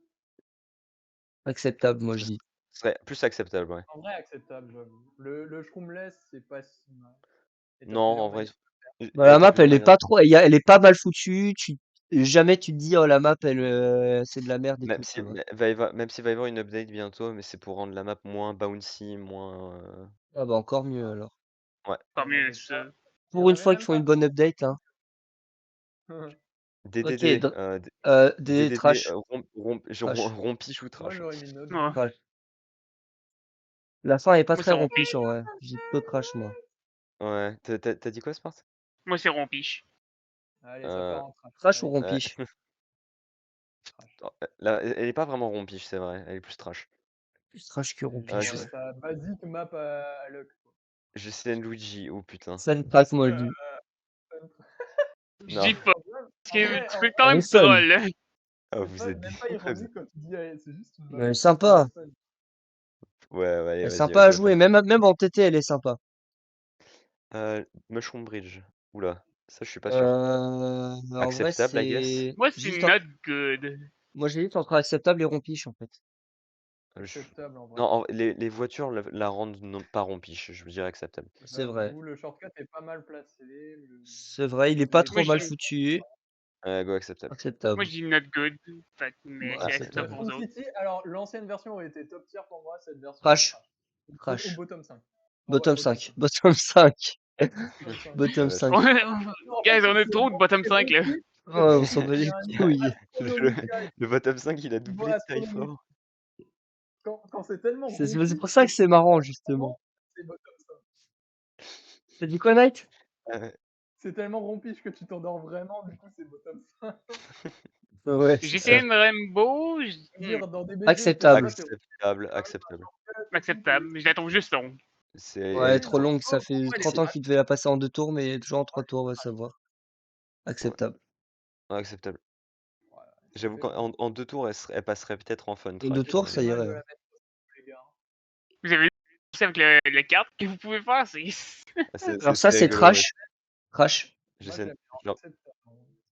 Acceptable, moi, je Ce dis. serait plus acceptable, ouais. En vrai, acceptable, j'avoue. Le shroomless, c'est pas si mal. Et t'as Non, plusieurs en vrai, manières. Bah, la t'as map, plusieurs elle est manières pas trop, elle est pas mal foutue. Jamais tu te dis, oh, la map, c'est de la merde et même tout, si tu vois. même s'il va y avoir une update bientôt, mais c'est pour rendre la map moins bouncy, moins, Ah, bah, encore mieux, alors. ouais. Tant Il y en mieux, avait ça. pas- il y Pour en une avait fois qu'ils même font une pas bonne update, hein. beaucoup. Ok, DDD, des DDD, trash. Trash. rompiche ou Moi, trash? j'aurais mis not Ouais. good. Trash. La fin est pas Moi, très c'est rompiche, en vrai. Je dis plutôt trash, moi. Ouais. T'as dit quoi, Spart? Moi, c'est rompiche. Allez, ça Euh, part en trash. Trash ou Allez, rompiche? trash. là, elle est pas vraiment rompiche, c'est vrai. Elle est plus trash. Plus trash que C'est rompiche. genre je- sa basique map à luck, quoi. GCN Luigi, oh putain. Fun track, moi, je dis. Je Non. dis pas. Parce que vrai, tu fais Elle quand est même fun. troll. Ah, c'est vous pas, êtes même pas des... ironique quand tu dis c'est juste une map. Elle est sympa. Elle est fun. Ouais, allez, Elle est vas-y, sympa à ok, jouer. fun. Même en TT, elle est sympa. Mushroom Bridge. Oula, ça je suis pas sûr. En vrai, Acceptable, I guess. c'est. Moi, c'est Juste not good. Moi, j'hésite entre acceptable et rompiche, en fait. Acceptable en vrai. Non, les voitures la rendent pas rompiche, je veux dire acceptable. C'est vrai. J'avoue, le shortcut est pas mal placé. C'est vrai, il est pas Les trop Moi, mal j'ai- foutu. Go acceptable. Acceptable. Moi, je dis not good. Fait que- mais Bon, c'est acceptable. acceptable pour Mushroom vous autres. City, alors l'ancienne version aurait été top tier pour moi, cette version Trash. est trash. Trash. Au bottom 5. Bottom 5. Bottom 5. Bottom Ouais. 5. Guys, on a trop de bottom 5 là. Ouais, on s'en bat les couilles. Le bottom 5, il a doublé de astronomique. Skyfloor. Quand c'est tellement C'est rompu, pour ça que c'est marrant, justement. c'est bottom 5. T'as dit quoi, Knight? C'est tellement rompiche que tu t'endors vraiment, du coup c'est bottom 5. Ouais, J'ai c'est essayé ça. une Rainbow. Dire dans des BG, Acceptable. Acceptable. Acceptable. Je la trouve juste longue. Ouais, trop longue, ça fait Ouais, 30 ans qu'il devait la passer en 2 tours, mais toujours en 3 tours, on va savoir. Acceptable. Acceptable. Ouais, J'avoue qu'en 2 tours, elle passerait peut-être en fun En track. 2 tours, ça irait. Ouais, les gars. Vous avez vu avec la carte que vous pouvez faire, c'est. Alors ça, c'est rigolo, ouais. trash. Trash. Moi, J'essaie- j'aime bien genre- acceptable.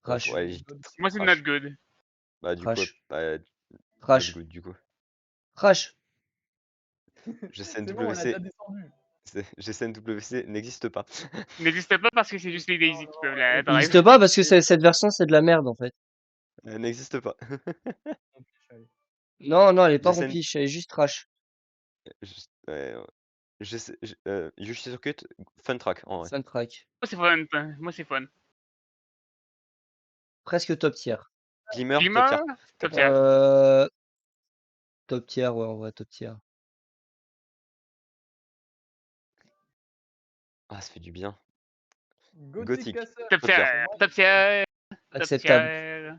Trash. Ouais, Moi, c'est trash. not good. Bah du coup, Trash. not Trash. good du coup. Trash. C'est bon, on l'a déjà descendu. GCNWC n'existe pas. N'existe pas parce que c'est juste les Daisy qui peuvent la Il drive. n'existe pas parce que cette version, c'est de la merde, en fait. Elle n'existe pas. Non, elle est pas GCN rompiche, elle est juste trash. Juste Circuit, fun track en vrai. Fun track. Moi, c'est fun. Moi, c'est fun. Presque top tier. Glimmer, top Glimmer, tier. top tier. Top tier, ouais, en vrai, top tier. Ah, ça fait du bien. Gothic Castle. Top Top tier. tier. Top tier. Top Acceptable. tier.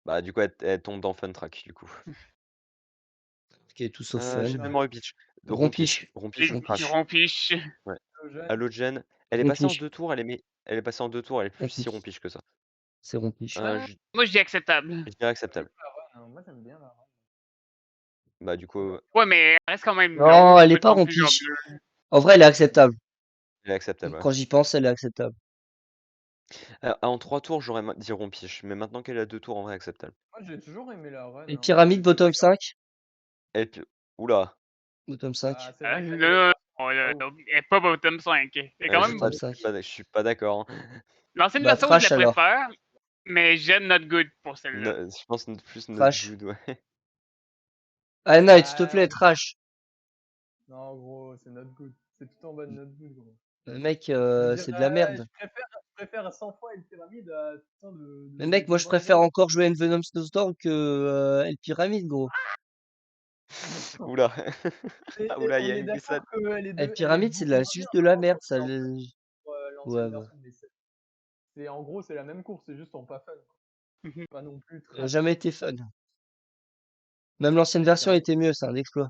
Bah du coup, elle tombe dans fun track du coup. Ok, tout sauf fun. J'ai Memory Beach. Rompiche. Rompiche ou trash. Rompiche. Halogène. Elle est passée en 2 tours, elle est passée en 2 tours, elle est plus si Rompiche. rompiche que ça. C'est rompiche. Moi, je dis acceptable. Je dirais acceptable. Moi, j'aime bien la Bah du coup, Ouais, mais elle reste quand même. Non, longue, elle est pas non plus, genre, rompiche. En vrai, elle est acceptable. elle est acceptable. Ouais. Quand j'y pense, elle est acceptable. En 3 tours, j'aurais dit rompiche, mais maintenant qu'elle a 2 tours, en vrai, acceptable. Moi, j'ai toujours aimé la run. Et pyramide, bottom 5. Oula. Bottom 5. non, elle est pas bottom 5. Elle est quand même. Bottom 5. Je suis pas d'accord. Hein. L'ancienne Bah, version, je trash, la alors. préfère. Mais j'aime Not Good pour celle-là. Je pense plus not Trash. good, ouais. Ah, Night, s'il te plaît, trash. Non, gros, c'est not good. C'est tout en bas de not good, gros. Mec, c'est de la merde. Je préfère 100 fois une pyramide à putain de. Mais mec, moi je préfère encore jouer Envenom Snowstorm que El Pyramide, gros. Oula. Et Oula, il y a on est une d'accord glissade. qu'elle est El Pyramide, c'est juste de la merde, ça. Ouais, l'ancienne Ouais. version, mais c'est en gros, c'est la même course, c'est juste en pas fun. Mhm. Pas non plus Elle a très. jamais été fun. Même l'ancienne version était mieux, c'est un exploit.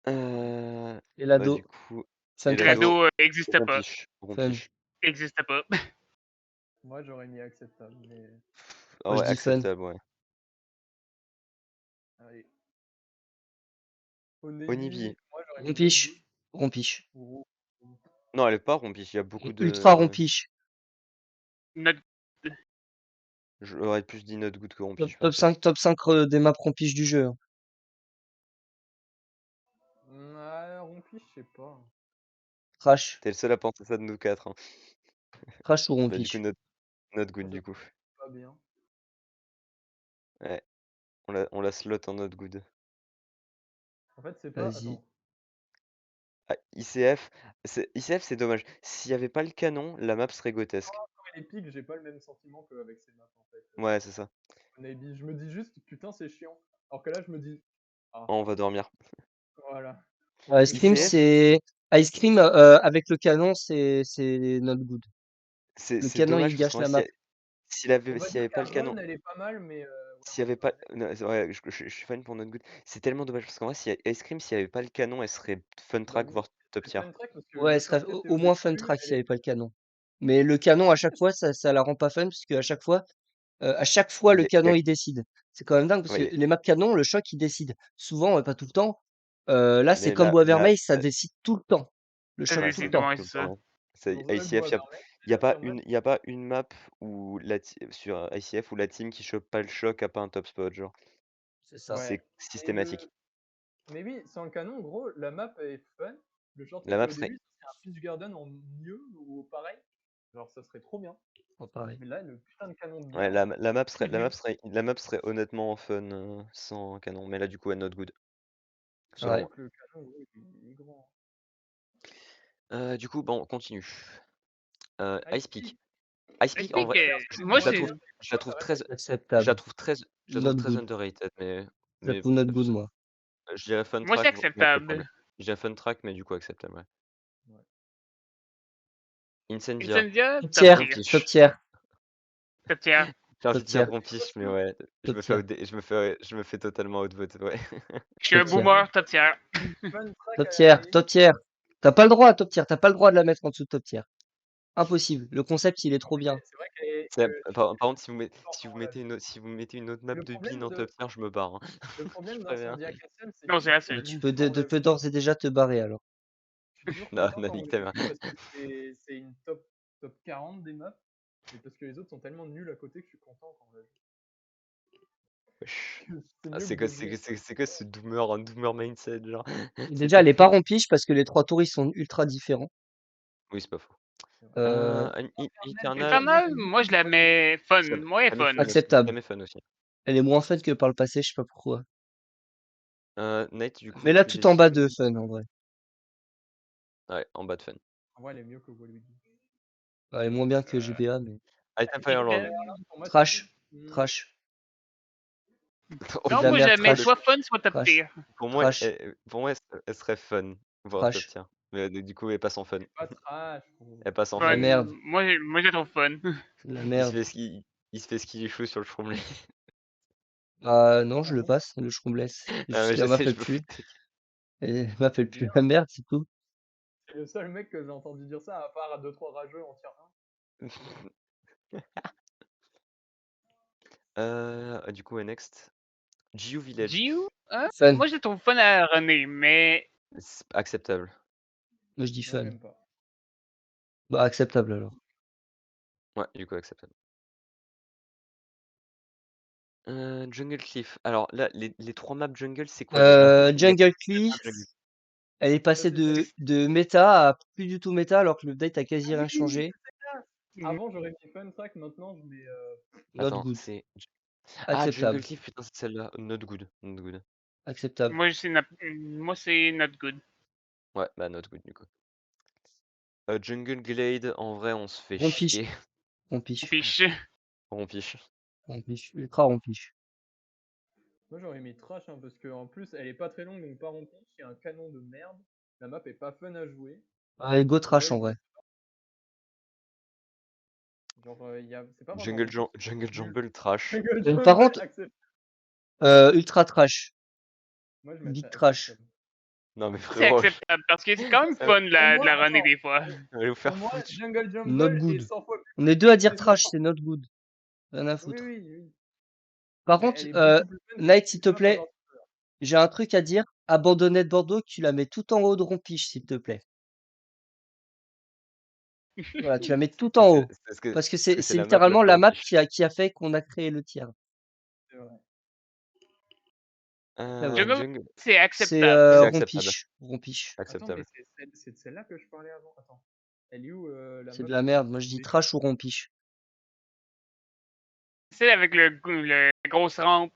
Euh, Et Bah, l'ado, du coup, Fun et Track, l'ado, Existe pas. rompiche. fun. Rompiche. Existe pas. Moi, j'aurais mis acceptable, mais Ah Moi, je ouais, dis fun. acceptable, ouais. allez. Onibi, Onibi. moi, j'aurais mis not Rompiche. good. Rompiche. Ou- Non, elle est pas rompiche, il y a beaucoup Ultra de... rompiche. Not- J'aurais plus dit not good que Top, rompiche, top perso. 5, top 5 des maps rompiche du jeu. Hein. Rompi, je sais pas. Crash. T'es le seul à penser ça de nous quatre. Hein. Crash ou Bah, du coup, rompiche. not good, Ça du coup. Pas bien. Ouais, on la slot en not good. En fait, c'est pas. Vas-y. Attends. Ah, ICF, c'est dommage. S'il y avait pas le canon, la map serait grotesque. Quand il est pique, j'ai pas le même sentiment qu'avec ces maps, en fait. Ouais, c'est ça. Onibi, je me dis juste, putain, c'est chiant. Alors que là, je me dis, ah, Oh, on va dormir. voilà. Ice Cream, ICF, c'est. Ice Cream avec le canon, c'est not good. Le c'est canon, il dommage parce gâche qu'en la vrai, map. On va s'il y dire avait pas le qu'à canon, run, elle est pas mal, mais ouais, s'il y on avait va pas, dire. non, ouais, je suis fan pour not good. C'est tellement dommage parce qu'en vrai, si Ice Cream, s'il y avait pas le canon, elle serait fun Bah track oui, voire top c'est tier. fun track parce que Ouais, le elle serait shortcut est au au moins fun début, track elle s'il n'y est. avait pas le canon. Mais le canon, à chaque fois, ça la rend pas fun, parce qu'à chaque fois, le canon, il décide. C'est quand même dingue, parce que Ouais, les maps canon, le choc, il décide. Souvent, pas tout le temps. Là, c'est mais comme là, Bois Vermeil, ça décide tout le temps. Le Ça choc, ouais, tout le c'est temps. ouais, tout le c'est ça. temps. Ouais. C'est Dans un autre ICF, bois vermeil, c'est la pire map. y a pas une map où sur ICF où la team qui chope pas le choc a pas un top spot, genre. C'est ça. Ouais. C'est systématique. Mais oui, sans le canon, gros, la map est fun. Le shortcut La est map au serait, début, c'est un Peach Garden en mieux ou pareil. Genre, ça serait trop bien. Oh, pareil. Mais là, le putain de canon de ouais, merde. la map serait honnêtement fun sans canon. Mais là, du coup, elle not good. Selon Ouais. moi. Le canon, gros, il est grand. Du coup, bon, on continue. Ice Peak. Ice Ice Peak, en vrai, Moi, je la c'est. trouve, je la trouve très, Acceptable. je la Not trouve très good. underrated, mais J'avoue not good, moi. je dirais fun Moi, c'est track, mais pas de acceptable. problème. Je dirais fun track, mais du coup acceptable, ouais. Ouais. Incendia, Incendia, Top top tier. tier. rompiche. Top tier. Top tier. J'ai envie Top de dire tier. rompiche, mais ouais, Top tier. je me fais totalement outvote, ouais. Je suis un Top tier. boomer, top tier. Fun track Top à la tier. limite. Top tier. T'as pas le droit à top tier. T'as pas le droit de la mettre en dessous de top tier. Impossible. Le concept, il est trop bien. C'est vrai que Par contre, si vous mettez une autre map Le de problème Bean en de- top tier, je me barre. Hein. le problème Je préviens. d'Incendia Castle, c'est Non, que c'est assez. Bah, tu tu es peux, dur tu le peux d'ores et déjà te barrer alors. je suis dur Non, content non, quand on nique le ta dit mère. parce que c'est une top 40 des maps, mais parce que les autres sont tellement nuls à côté que je suis content quand on la Wesh. joue. C'est Ah, mieux c'est que quoi, de jouer. c'est quoi ce doomer mindset, genre? Et déjà, elle est pas rompiche parce que les trois tours, ils sont ultra différents. Oui, c'est pas faux. Euh, Eternal, Infernal, moi, je la mets fun. ça Moi, elle est fun. Acceptable. ça met fun aussi. Elle est moins fun que par le passé, je sais pas pourquoi. Nate, du coup, Mais là, tu tout en bas décides. de fun, en vrai. Ouais, en bas de fun. En vrai, elle est mieux que Waluigi. Ouais, elle est moins bien que GBA, mais. Item Fireland. Pour moi, Trash. c'est- Trash. Oh, Non, de la moi, je merde, la mets trash. soit fun, soit top Trash. tier. Pour moi, Trash. elle serait fun, voire top Trash. tier. Mais du coup, elle passe en fun. Pas trash. Gros. Elle passe en La Fun. fun. merde. Moi, je la trouve fun. La Il se merde. fait il se fait skill les cheveux sur le Chromley. Ah non, je le passe, le Shroomless. Ah, mais Ça je sais, je m'appelle me plus. fous. Et m'appelle plus la merde, c'est tout. C'est le seul mec que j'ai entendu dire ça, à part 2-3 rageux en tier 1. Du coup, next. Jiu Village. Jiu, hein? Fun. Moi, je la trouve fun à runner, mais. C'est acceptable. Moi, je dis Moi, fun. j'aime pas. Bah, acceptable alors. Ouais, du coup, acceptable. Jungle Cliff. Alors là, les 3 maps jungle, c'est quoi déjà? Jungle Cliff, Jungle. elle est passée de méta à plus du tout méta alors que le update a quasi rien changé. Avant, j'aurais mis Fun Track, maintenant, je mets. Not Attends, good. c'est. Ah, Acceptable. Jungle Cliff, putain, c'est celle-là. Not good. Not good. Acceptable. Moi, c'est not good. Ouais, bah, not good, du coup. Jungle Glade, en vrai, on se fait Rompiche. chier. Rompiche. Fiche. Rompiche. Rompiche. Ultra rompiche. Moi, j'aurais mis trash, hein, parce qu'en plus, elle est pas très longue, donc pas remplie. Il y a un canon de merde. La map est pas fun à jouer. Ouais, go trash Ouais, en vrai. genre, c'est pas vraiment robuste, c'est Jungle nul. Jumble trash. Jungle Par Jungle, contre, accepte. ultra trash. Moi, je Big mettrais trash. acceptable. Non mais C'est frérot, acceptable parce que c'est quand même ça fun de Pour la moi, runner attends, des fois. allez vous pour faire moi, foutre. Jungle Not Jumble est good. 100 fois plus On est deux à dire c'est 100 trash, fois c'est not good. Rien à Oui, foutre. oui, oui. Par Mais contre, elle est beaucoup plus fun que Night, s'il toutes te les maps plaît, aujourd'hui. j'ai un truc à dire. Abandonnette Bordeaux, tu la mets tout en haut de Rompiche, s'il te plaît. Voilà, tu la mets tout en Parce que haut. parce que Parce que parce que c'est c'est c'est la map la littéralement plus la map rempliche. qui a fait qu'on a créé le tiers. C'est vrai. Après, voilà. Jungle, Jungle, c'est C'est acceptable. c'est acceptable. Rompiche. Attends, mais Acceptable. c'est de celle-là que je parlais avant. Attends. Elle est où la C'est map de la où merde. tu Moi, peux je dis bouger trash ou Rompiche. C'est avec la grosse rampe.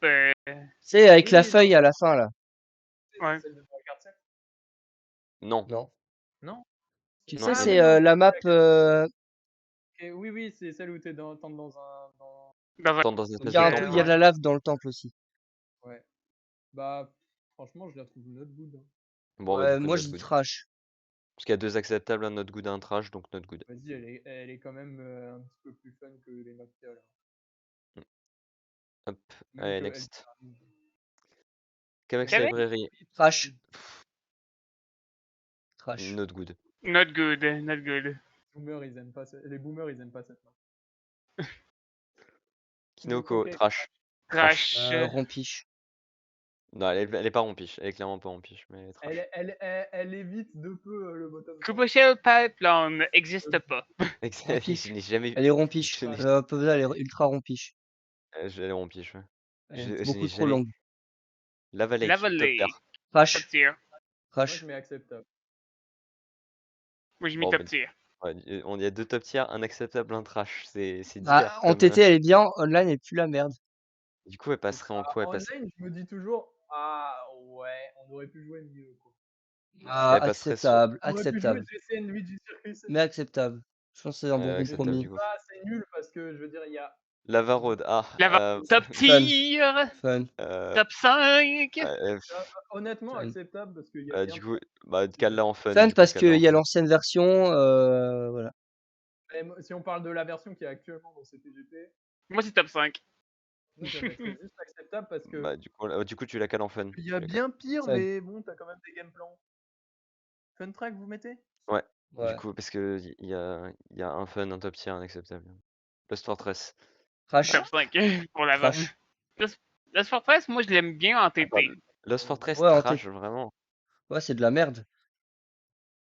C'est avec Oui, la oui, non, feuille à la fin, là. c'est Ouais. celle de Mario Kart 7? Non, Non. Non? Tu non, sais, Ah jamais. oui, c'est non, la map. oui, oui, c'est celle où t'entres dans un. Dans un. Tente dans une Il espèce y a de un truc, il temple, y a ouais. de la lave dans le temple aussi. Ouais. Bah, franchement, je la trouve not good. Hein. Bon bah du Ouais, coup moi, not je dis good. trash. Parce qu'il y a 2 acceptables, un not good et un trash, donc not good. Vas-y, elle est quand même un petit peu plus fun que les maps qu'il y a là. Hop, Même allez que next. Elden Ring. Kamex Kamex? Library, Trash. Trash. not good. Not good, not good. Les boomers, ils aiment pas cette map. Kinoko, Ok, trash. Trash. Trash. Rompiche. Non, elle est pas rompiche, elle est clairement pas rompiche, mais elle est trash. elle évite de peu le bottom 5. Crucial Pipeline n'existe pas. Rompiche. Je n'ai jamais Elle est rompiche. je n'ai Elle est ultra rompiche. elle est rompiche, ouais. Elle est Je beaucoup n'ai trop jamais longue. Lava Lake, Lava top tier. Lake, top Trash. tier. Moi, je Trash. mets acceptable. Moi, j'ai mis Bon, bah, top tier. ouais, on y a 2 top tiers, un acceptable, un trash. C'est Ah, divers en comme. TT, elle est bien. Online, elle pue la merde. Du coup, elle passerait en quoi? Elle passe Online, je me dis toujours, ah ouais, on aurait pu jouer mieux. Quoi. Ah, elle passerait sur acceptable. On aurait pu jouer Acceptable. GCN 8 du circuit. Mais acceptable. Je pense que c'est un bon Mais acceptable compromis. du coup. pas assez nul parce que je veux dire, il y a. Lava Road, Lava top Fun. tier. Fun. Top 5. Honnêtement, Fun. acceptable parce qu'il y a rien. Du coup, bah, cale-la en fun. Fun Du coup, parce cale-la qu'il en y a fun. l'ancienne version. Voilà. Si on parle de la version qui est actuellement dans CTGP, Moi, c'est top 5. moi je la mettrais juste acceptable parce que Bah, du coup, tu la cales en fun. il y a bien pire, Fun. mais bon, t'as quand même des game plans. Fun track, vous mettez? Ouais. Du Ouais. coup, parce que il y a un fun, un top tier, un acceptable. Lost Fortress. Trash. Top 5 pour Lava. Trash. Lost Fortress, moi, je l'aime bien en TT. Lost Fortress, Ouais, en trash, vraiment. Ouais, c'est de la merde.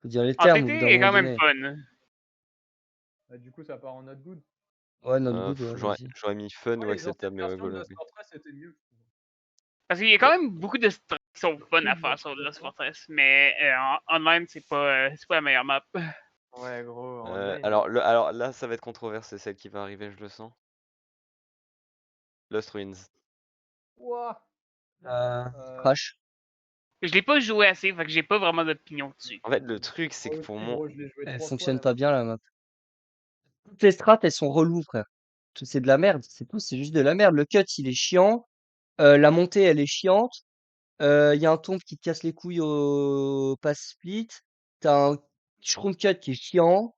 Faut dire les En termes au bout TT, d'un il est moment quand même donné. fun. Bah, du coup, ça part en not good. Ouais, not good, ouais, J'aurais vas-y. mis fun Moi, ou les anciennes acceptable, mais ouais, versions go de Lost Lost Fortress, c'était mieux. Je trouve. Parce qu'il y a quand même beaucoup de trucs qui sont fun à faire sur Lost Fortress, mais online, c'est pas la meilleure map. Ouais, gros, online. Alors là, ça va être controversé, celle qui va arriver, je le sens. Lost Ruins. Ouah. Trash. Je l'ai pas joué assez, fait que j'ai pas vraiment d'opinion dessus. En fait, le truc, c'est que Moi pour aussi, moi, gros, je l'ai joué Elle 3 fois. fonctionne la pas map. bien, la map. Toutes les strats, elles sont reloues, frère. C'est de la merde. C'est tout, c'est juste de la merde. Le cut, il est chiant. La montée, elle est chiante. Il y a un tombe qui te casse les couilles au pass split. T'as un shroom cut qui est chiant.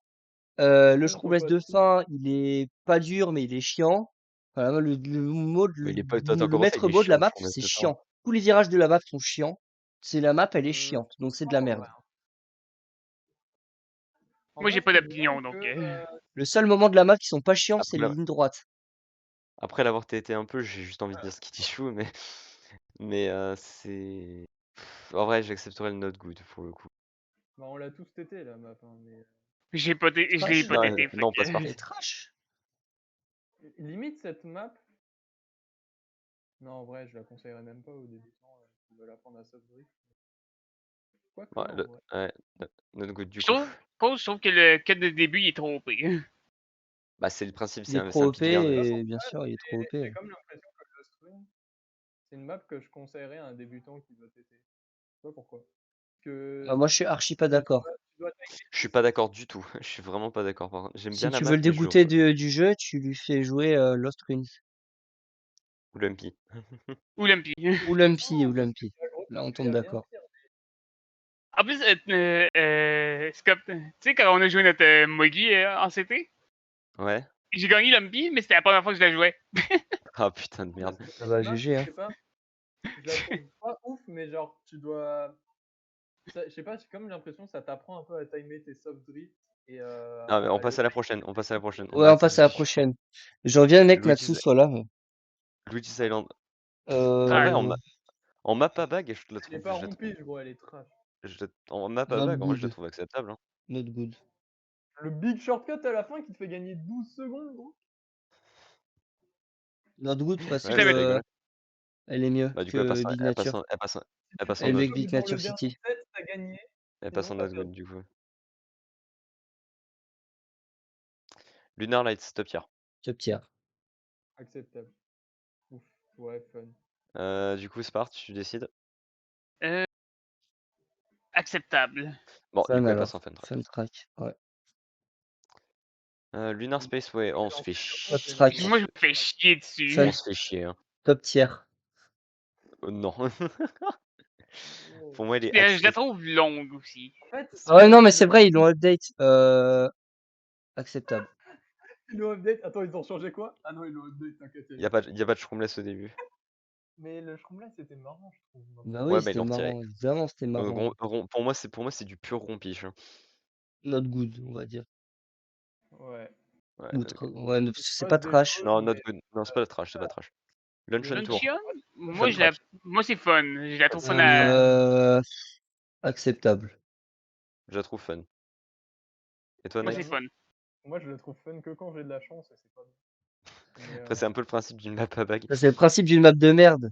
Le shroomless de fin, il est pas dur, mais il est chiant. Voilà, mais il est pas, toi, le comment ça, il maître est mot de la chiant, map, je c'est de fin. chiant. Tous les virages de la map sont chiants. C'est la map, elle est chiante, donc c'est de la Oh, merde. ouais. En Moi, vrai, j'ai pas je te d'opinion, dirais donc. que, Le seul moment de la map qui sont pas chiants, c'est Après, les lignes droites. après l'avoir tété un peu, j'ai juste envie de dire ce qui t'échoue, mais c'est. En vrai, j'accepterais le not good pour le coup. bah, on l'a tous tété la map. Hein, mais... Je l'ai pas Non, tété, fait non, que- passe par. Elle est trash. Limite, cette map. Non, en vrai, je la conseillerais même pas aux débutants qui veulent apprendre à soft-drift. Quoique, Ouais, en vrai. ouais, not good du Je coup. trouve que le cut de début, il est trop OP. Bah, c'est le principe, Il est c'est trop un OP pilier. et bien sûr, il est trop OP. J'ai comme l'impression que Lost Ruin, c'est une map que je conseillerais à un débutant qui veut téter. Je sais pas pourquoi. Que Moi, je suis archi pas d'accord. Je suis pas d'accord du tout. Je suis vraiment pas d'accord. Par contre, j'aime Si bien la tu map, veux le mais dégoûter du jeu, tu lui fais jouer Lost Ruins. ou Lumpy. Ou Lumpy. Ou Lumpy. Là, on tombe d'accord. En plus, Scott, tu sais, quand on a joué notre Mogi en CT, Ouais. j'ai gagné l'Umpy, mais c'était la première fois que je la jouais. Ah putain de merde. Parce que Ah bah, cette map, GG, hein. je sais pas, je la trouve pas ouf, mais genre, tu dois. Je sais pas, j'ai comme l'impression que ça t'apprend un peu à timer tes soft drifts et Ah, mais on à passe les à la prochaine. On passe à la prochaine. On Ouais, on arrête cette passe à la discussion. prochaine. J'en viens mec, Natsu Luigi's, soit là. Mais... Luigi's Island. En Trash. vrai, Euh, en map à bague, je la Elle est trouve. pas rompige, gros, elle est trash. En map à not bague, en vrai, je la good. trouve acceptable. Hein. Not good. Le big shortcut à la fin qui te fait gagner 12 secondes, gros. Not good parce Ouais, Je elle me l'avais fait que rigoler. elle est mieux Bah, du coup, que Big Nature. Si elle tu passe fais en Elle est le mieux not que top Big dans le Nature dernier City. set, t'as gagné. Elle passe Sinon, en t'as not good, perdu. du coup. Lunar Lights, top tier. Top tier. Acceptable. Ouf, ouais, fun. Du coup, Spart, tu décides. Acceptable. Bon, du Fun coup, elle passe en alors. fun track. Fun track. Ouais. Lunar Spaceway, oh, on se fait Top chier. track. Moi, je me fais chier dessus. Fun. On se fait chier. Hein. Top tier. Non. Oh. Pour moi, elle est Je la acceptable. trouve longue aussi. En fait, Ah ouais, non, mais c'est vrai, ils l'ont update. Acceptable. ils l'ont update. Attends, ils ont changé quoi? Ah non, ils l'ont update, t'inquiète. Y a pas de Shroomless au début. Mais le Shroomless, c'était marrant, je trouve. Bah Ouais, oui, mais ils c'était l'ont retiré. marrant. Évidemment, c'était marrant. Pour moi, c'est du pur rompiche. Hein. Not good, on va dire. Ouais. Ouais, Ouais, c'est Pas pas des trash. choses, non, not mais good. Non, c'est pas la trash, c'est pas trash. Luncheon Tour. Luncheon, Fun track. moi c'est fun. Je la trouve fun Acceptable. Je la trouve fun. Et toi, Moi c'est Night? fun. Moi, je le trouve fun que quand j'ai de la chance, et c'est pas bien. Mais, Après, c'est un peu le principe d'une map à bague. Ça, c'est le principe d'une map de merde.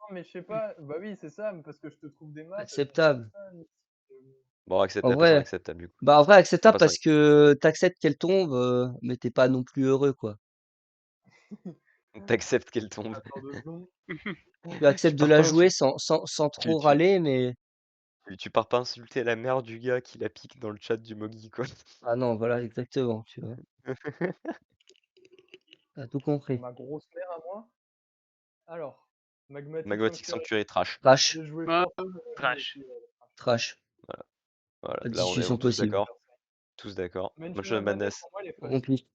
non, mais je sais pas. Bah oui, c'est ça, mais parce que je te trouve des maps, elles sont Acceptable. fun. Bon, En elle passe en vrai, acceptable, du coup. bah en vrai On acceptable passe en parce que t'acceptes qu'elle tombe, mais t'es pas non plus heureux quoi. T'acceptes qu'elle tombe. Attends 2 secondes. Tu acceptes de pars la pas jouer sans trop tu- râler, mais tu pars pas insulter la mère du gars qui la pique dans le chat du Mogi, quoi. ah non, voilà exactement, tu vois. T'as tout compris. Ma grosse mère à moi. Alors, Magmatic Magmatic Sanctuary, Sanctuary Trash. Trash, j'ai joué Ouais, fort. trash. trash. Voilà. Pas de Là, on est discussion tous possible. d'accord. Tous d'accord. Mansion Mansion of of Madness, Madness. pour moi, elle est fun. Rempli,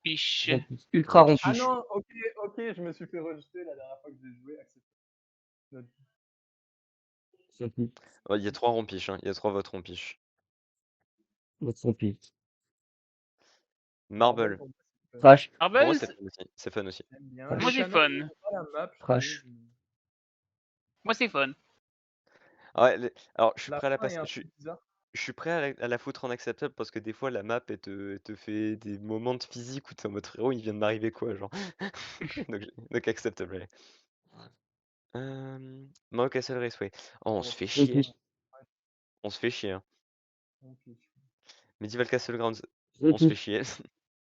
Piche. ultra Rempli. Ah rempli. non, ok, je me suis fait rejeter la dernière fois que j'ai joué. Acceptable. Rempli, Il y a 3 rompiches, hein. Il y a 3 votes rompiches. rempli. Marble. Pour moi, c'est fun. Trash, Pour moi, Arbel, c'est fun aussi. C'est fun aussi. J'aime bien. Trash. moi Les c'est cannons, fun. c'est pas la map, je Trash. trouve. Moi c'est fun. Ah ouais, alors, je suis La prêt à la fin est passer. un peu bizarre. Je suis prêt à la foutre en acceptable parce que des fois, la map, elle te fait des moments de physique où t'es en mode frérot, il vient de m'arriver quoi, genre. donc acceptable, allez. Mario Castle Raceway. Oh, on se fait chier. Rempli, On se fait chier. Hein. Ok. Medieval Castle Grounds. On se rempli. fait chier.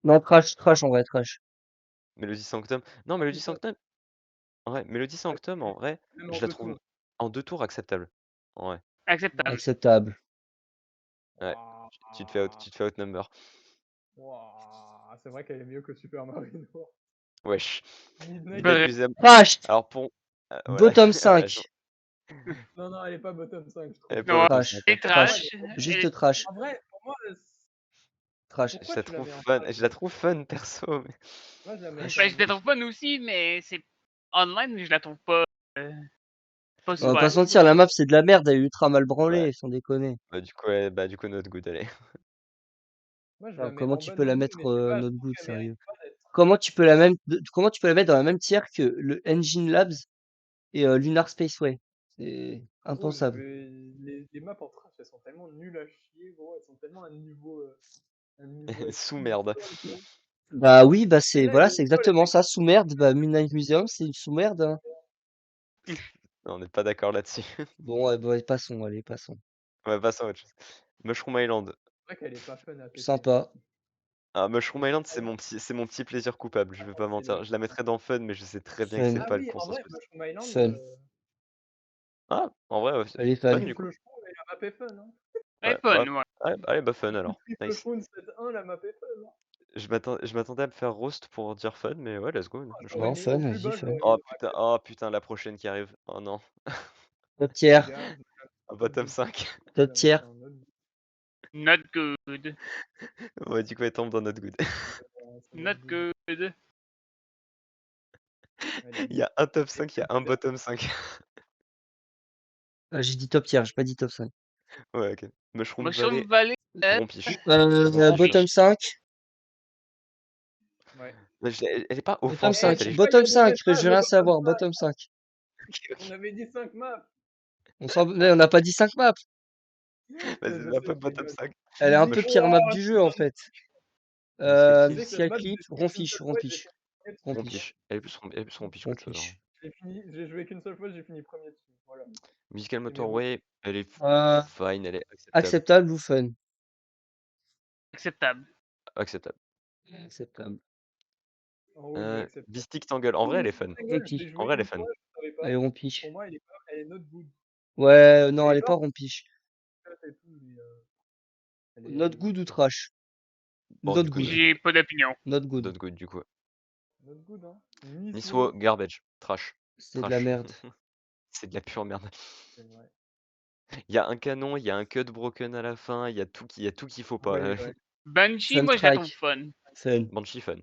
Non, trash en vrai, trash. Melody Sanctum. Non, Melody Sanctum. Ouais, Melody Sanctum, en vrai, Même en je la 2 trouve tours. en 2 tours acceptable. En vrai. Acceptable. Acceptable. Ouais. Ouah. Tu te fais outnumber. Ouah. C'est vrai qu'elle est mieux que Super Mario. Wesh. Midnight. Bref. Yakuza. Trash, Alors pour. Voilà. bottom Ouais, 5. Non, non, elle est pas bottom 5, je elle est trouve. pas Non, bottom Trash, 5. Hein. c'est trash. trash. Juste trash, En vrai, pour moi, trash. Je pourquoi la tu la trouve mets en fun. trash, Je la trouve fun perso. Mais... moi, je la mets Trash. Ben, je la parmi. trouve fun aussi, mais c'est online, je la trouve pas, pas On va super. pas se mentir, la map c'est de la merde, elle est ultra mal Ouais. branlée, sans déconner. Bah du coup, not good, allez. Moi, je la Alors, mets comment en tu bas peux de la l'ennui, mettre mais je sais pas, je not trouve good, qu'elle sérieux? mérite pas d'être. Comment tu peux la mettre dans la même tier que le Engine Labs et Lunar Spaceway? C'est Gros, impensable. les maps en trash, elles sont tellement nulles à chier, gros. Elles sont tellement à un niveau Sous extrême merde. folle, gros. Bah oui, bah c'est Celle-là, voilà, elle c'est est folle, exactement ça. Sous merde, bah effectivement. Midnight Museum, c'est une sous merde. Hein. Non, on n'est pas d'accord là-dessus. Bon, ouais, bah, passons, allez, passons. On va passer à autre chose. Mushroom Island. C'est vrai qu'elle est pas fun à péter. Sympa. Ah, Mushroom Island, Ah non, c'est mon petit plaisir coupable, je vais pas c'est le. mentir. Je la mettrais dans fun, mais je sais très bien que c'est Fun, Ah pas le oui, en vrai, consensus. Mushroom Island, fun. Ah, en vrai, ouais, Elle est fun fun. du coup. triple chrono, mais la map est fun, hein. Elle Ouais, est fun, bah, ouais. allez, bah fun Depuis alors. triple Nice. chrono 7-1, la map est fun, hein. Je m'attendais à me faire roast pour dire fun, mais ouais, let's go. Mushroom J'aurais Non, mis Island. au fun, plus vas-y, bas, fun. j'aurais mis Oh putain, la prochaine qui arrive. Oh non. Top tier. gars. Un bottom 5. Top tier. Not good. Ouais, du coup, elle tombe dans notre good. Not good. Il y a un top 5, il y a un bottom 5. J'ai dit top tier, j'ai pas dit top 5. Ouais, ok. Mushroom Mushroom Valley, Valley. rompiche. Bottom 5. Ouais. Mais elle est pas Bottom offensive, 5. elle est Bottom Il y avait 5, je pas veux de rien bottom savoir. 5. Bottom 5. On avait dit 5 maps. On n'a pas dit 5 maps. Vas-y, Je va sais, pas je bottom rigole. 5. Elle est un Dis peu quoi, pire map du jeu en putain, fait. Biscuit Tu Cliff, sais que cette Sky map, Clip, j'ai joué qu'une Rompiche, seule fois et j'ai Rompiche, fait premier dessus. Rompiche, elle est plus rompiche qu'autre chose. Hein. Rompiche. J'ai joué qu'une seule fois, j'ai fini premier dessus. Voilà. Musical C'est mes Motorway, elle est Euh, fine, elle est acceptable. acceptable ou fun? Acceptable. Acceptable. Acceptable. En haut de acceptable. Bistic Tangle, en vrai, elle est fun. Rompiche. En vrai, elle est fun. Elle est rompiche. Pour moi, elle est not good. Ouais, non, elle est pas rompiche. Not good ou trash? Bon, Not du coup, good. J'ai pas d'opinion. Not good. Not good, du coup. Not good, hein. Niswo, garbage, trash. C'est de la merde. C'est de la pure merde. C'est vrai. Il y a un canon, il y a un cut broken à la fin, il y a tout qu'il faut pas. Ouais, ouais. Banshee, Fun moi je la track. trouve fun. Fun. Banshee fun.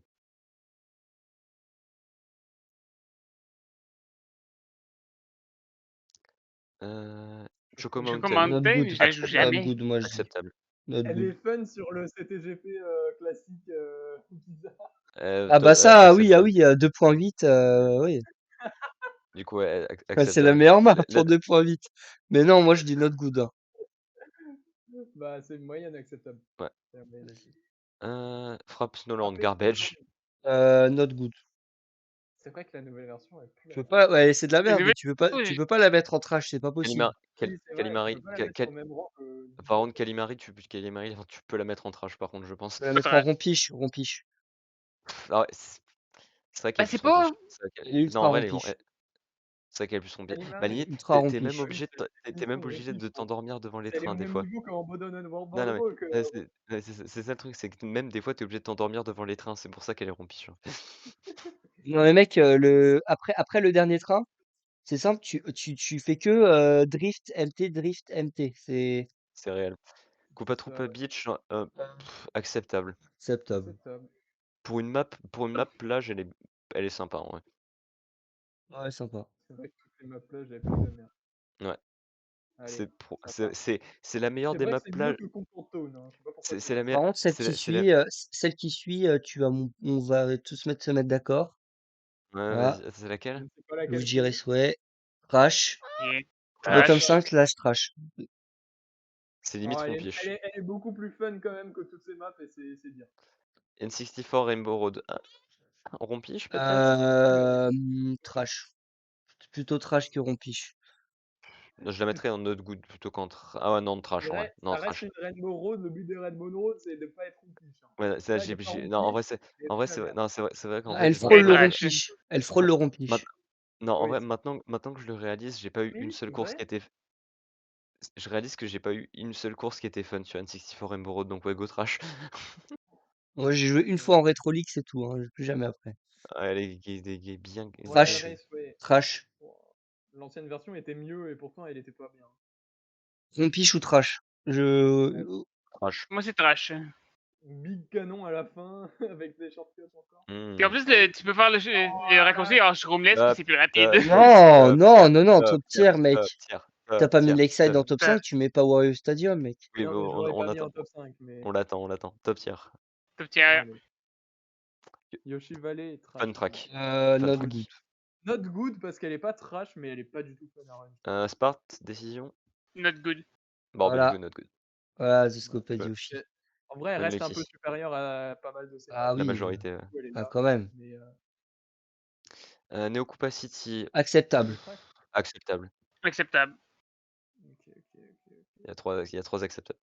Choco Choco Mountain. Not Mountain, good. je la joue Not jamais. good, moi je dis. Acceptable. Not Elle good. est fun sur le CTGP classique bizarre. Ah bah ça, oui, ah acceptable. oui, 2.8, oui. Du coup, ouais, Enfin, acceptable. c'est la meilleure map pour 2.8. Mais non, moi je dis not good. Hein. Bah, c'est une moyenne acceptable. Ouais. C'est une moyenne acceptable. Frappe Snowland, garbage. Not good. C'est vrai que la nouvelle version est plus. Tu peux pas, ouais, c'est de la merde, nouvelle- mais tu peux pas la mettre en trash, c'est pas possible. Calimari. Par contre, Calimari, tu peux la mettre en trash, par contre, je pense. Tu peux la mettre en rompiche, rompiche. Ah ouais, c'est vrai qu'elle est c'est plus rompiche. pas. Elle est ultra Non, en vrai, rompiche. c'est vrai qu'elle est plus rompiche. Calimari, Bah, limite, Ultra t'es même rompiche. obligé de t'endormir devant les Elle est au trains, des même fois. niveau qu'en Modern and Non, World non, Roll. mais c'est ça le truc, c'est que même des fois, t'es obligé de t'endormir devant les trains, c'est pour ça qu'elle est rompiche. Hein. Non mais mec, après le dernier train, c'est simple, tu fais que drift, drift, MT. C'est C'est réel. Koopa Troopa Beach, acceptable. acceptable. Pour une map plage, elle est sympa, en vrai. Ouais, sympa. C'est vrai que toutes les maps plages, elles puent la merde. Ouais. Allez, C'est la meilleure c'est des vrai maps que c'est mieux plage. que Comfort Zone, hein. Je sais pas pourquoi. C'est la Par meilleure. contre, celle qui suit, on va tous se mettre d'accord. Ouais, Voilà. vas-y, c'est Je laquelle? ne sais pas laquelle. Je dirais souhait. Trash. Yeah. Bottom Trash. 5, slash trash. C'est limite Elle rompiche. est beaucoup plus fun quand même que toutes ces maps et c'est bien. N64 Rainbow Road. Rompiche peut-être? Trash. Plutôt trash que rompiche. Je la mettrais en not good plutôt qu'entre. Ah ouais, non, trash, en vrai. Non, Ça reste trash. une Rainbow Road. Le but des Rainbow Road, c'est de ne pas être rompiche. Hein. Ouais, ça, Là, il est pas non, en vrai, rompiche, c'est vrai. Non, c'est vrai qu'en vrai. Elle frôle le trash. rompiche. Elle frôle le rompiche. Non, en Oui, vrai, maintenant que je le réalise, j'ai pas eu une oui, seule c'est course vrai. qui était. Je réalise que j'ai pas eu une seule course qui était fun sur N64 Rainbow Road, donc ouais, go trash. Moi, j'ai joué une fois en Retro League, c'est tout. Hein. Plus jamais après. Elle est bien. Trash. Ouais. Trash. L'ancienne version était mieux et pourtant elle était pas bien. Rompiche ou trash? Trash. Moi c'est trash. Big canon à la fin avec des shortcuts encore. Et en plus, tu peux faire le raccourci en shroomless, puis c'est plus rapide. Non, top tier, mec. T'as pas mis Lakeside en top 5, tu mets pas Wario Stadium, mec. Oui, Non, mais j'aurais pas mis en top 5. Mais... On l'attend. Top tier. Top tier. Yoshi Valley, trash. Fun track. Not good. Not good parce qu'elle est pas trash, mais elle est pas du tout fun à run. Spart, décision. Not good. Bon, Voilà. bah, du coup, not good. Voilà, The Scoped Yoshi. En vrai, elle reste un peu supérieure à pas mal de ces Ah oui. La majorité. Ah, quand même. Neo Koopa City. Acceptable. Acceptable. Acceptable. Il y a trois acceptables.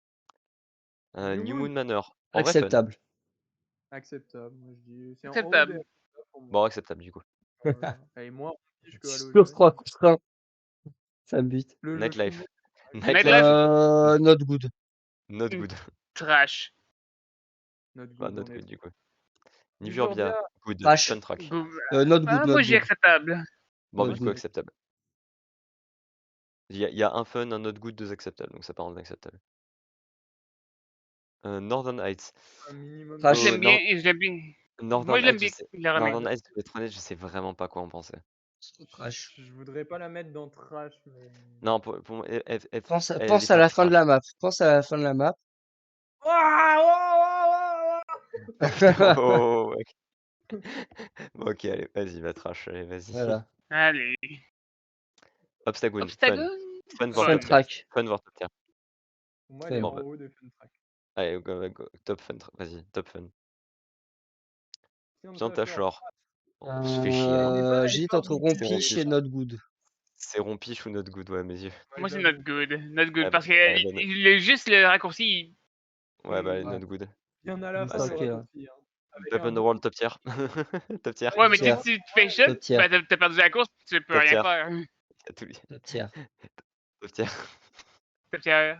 New Moon Manor. En vrai, acceptable. Acceptable, moi je dis. C'est Acceptable. en haut des... Bon, acceptable du coup. Elle est moins riche que Halo. Sur 3 contre 1. Ça me bute. Nightlife. Not good. Not good. Trash. Not good, Bah, not good du coup. Nivurbia, good. Trash. Fun track. Not good, not moi good. j'ai acceptable. Bon, Not du coup, good. acceptable. y a un fun, un not good, 2 acceptables, donc ça part en acceptable. Northern Heights. Un minimum Ah, de Je l'aime bien, je l'aime bien. Moi, Northern je l'aime Heights, bien, le remake. Northern Heights, je vais être honnête, je sais vraiment pas quoi en penser. trash. Je voudrais pas la mettre dans trash, mais. Non, pour moi, elle Pense est à pas la fin de trash. la map. Pense à la fin de la map. Oh, OK. Bon, OK, allez, vas-y, va trash, allez, vas-y. Voilà. Allez. Obstagoon, fun. Obstagoon? Fun voire Fun top tier. track. Fun voire top tier. Pour moi, elle est Fun. en Bon, bah, haut de Fun Track. allez, go, top fun, vas-y, top fun. Pianta Piantashore. On se fait chier, hein. Elle est J'hésite pas entre rompiche, Rompiche elle et est- Not Good. C'est rompiche ou not good, ouais, mes yeux. Ouais, Moi, c'est j'avoue. not good. Not good. Ah, Parce que bah, bah, juste le raccourci. ouais, bah, Mm. not good. Bien à la Juste fin, le ok, hein. raccourci. Hein. Avec Top un Underworld, top tier. Top tier. Ouais, mais tier. si tu te fais shot, Top tier. bah, t'as perdu la course, tu peux Top rien tier. faire. Il y a tout. Top tier. Top tier. Top tier.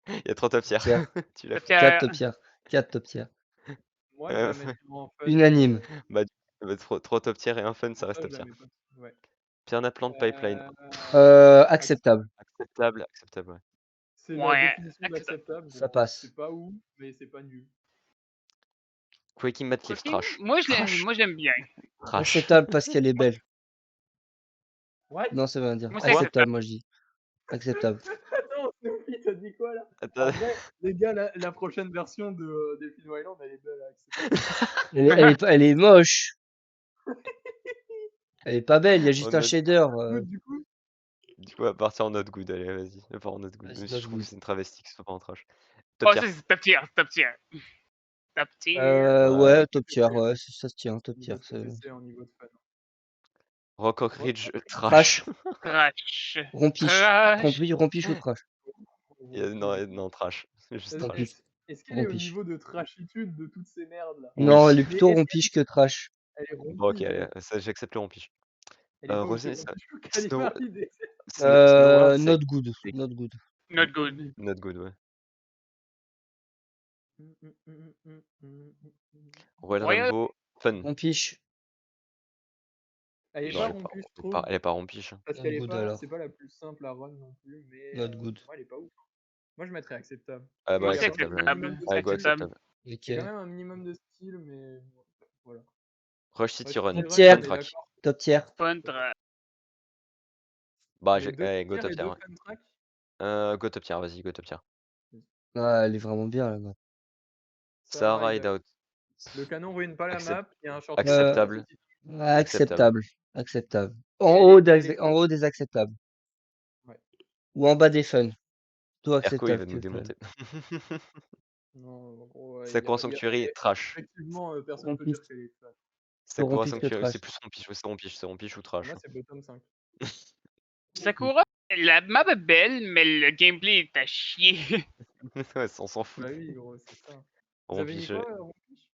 Il y a 3 top tier. Tier. Tu l'as Top fait. 4 tier. top tier. 4 top tier. Moi, je la mets en fun. Unanime. Bah, 3 top tier et un fun, ça reste Ça, top je la tier. mets pas. Ouais. Piranha Plant Pipeline. Acceptable. Acceptable, ouais. C'est la Ouais, définition d'acceptable. Ça passe. C'est pas ouf, mais c'est pas nul. Quaking Mad Cliff, Quaking, trash. moi, je Trash. l'aime bien. Trash. Acceptable parce qu'elle est belle. What? Non, ça veut rien dire. Moi, c'est Acceptable, moi je dis. Acceptable. Attends, Snoopy, t'as dit quoi là? Attends. En vrai, les gars, la prochaine version de Delphine Island, elle est belle à accepter. Elle est moche. Elle est pas belle, il y a juste On un note- shader. Du coup, Du coup, à partir en not good, allez, vas-y. À part en not good. Vas-y, Même si not je trouve que good. c'est une travestie que ce soit pas en trash. Top Oh, tier. ça, c'est top tier. Top tier. Top tier. Ouais, top tier, ouais, ça se tient, top tier. niveau de TTC en niveau de fan. Rock Ridge, trash. Trash. Rompiche. Trash. Rompiche ou trash. Non, trash. Juste trash. Est-ce qu'elle est au Rompiche. niveau de trashitude de toutes ces merdes là? Non, elle est Mais plutôt est-ce rompiche que trash. Elle est rompiche. Bon, ok, allez, ça, j'accepte le rompiche. Elle est pas aussi Rosé, rompiche que Snow- Calimari des- Snow World, Not good. Not good. Not good. Not good, ouais. Royal Royal- Rainbow, fun. Rompiche. Elle est Non, pas elle est rompiche, je pas- trouve. elle est pas rompiche. Parce Not qu'elle est good, pas, alors. c'est pas la plus simple à run non plus, mais Not good. ouais, elle est pas ouf. Moi, je mettrais acceptable. Ah bah, Moi, c'est acceptable. acceptable. Allez, go, Acceptable. acceptable. Il y a Ok. quand même un minimum de style, mais voilà. Rush City Ouais, Run, City Tier. Run, fun on est track. d'accord. Top tier. Fun track. Bah, Les deux allez, go tiers top et tier, deux ouais. fun track. Go top tier, vas-y, go top tier. Ah, elle est vraiment bien là. Sahara Hideout, Le canon ruine pas la Accept- map. Il y a un short acceptable. Acceptable. Acceptable. En haut des acceptables. Ouais. Ou en bas des fun. Tout Erko, il va acceptable. nous que fun. démonter. Non, en gros, ouais, Sakura Sanctuary, trash. effectivement, personne peut Rompiche. dire qu'elle est trash. Sakura rompiche que Sanctuary, trash. c'est plus rompiche, ouais, c'est rompiche ou trash. Moi, c'est bottom 5. Sakura, la map est belle, mais le gameplay est à chier. Ouais, on s'en fout. Bah oui, gros, c'est ça. Vous avez mis Rompiche, quoi, rompiche?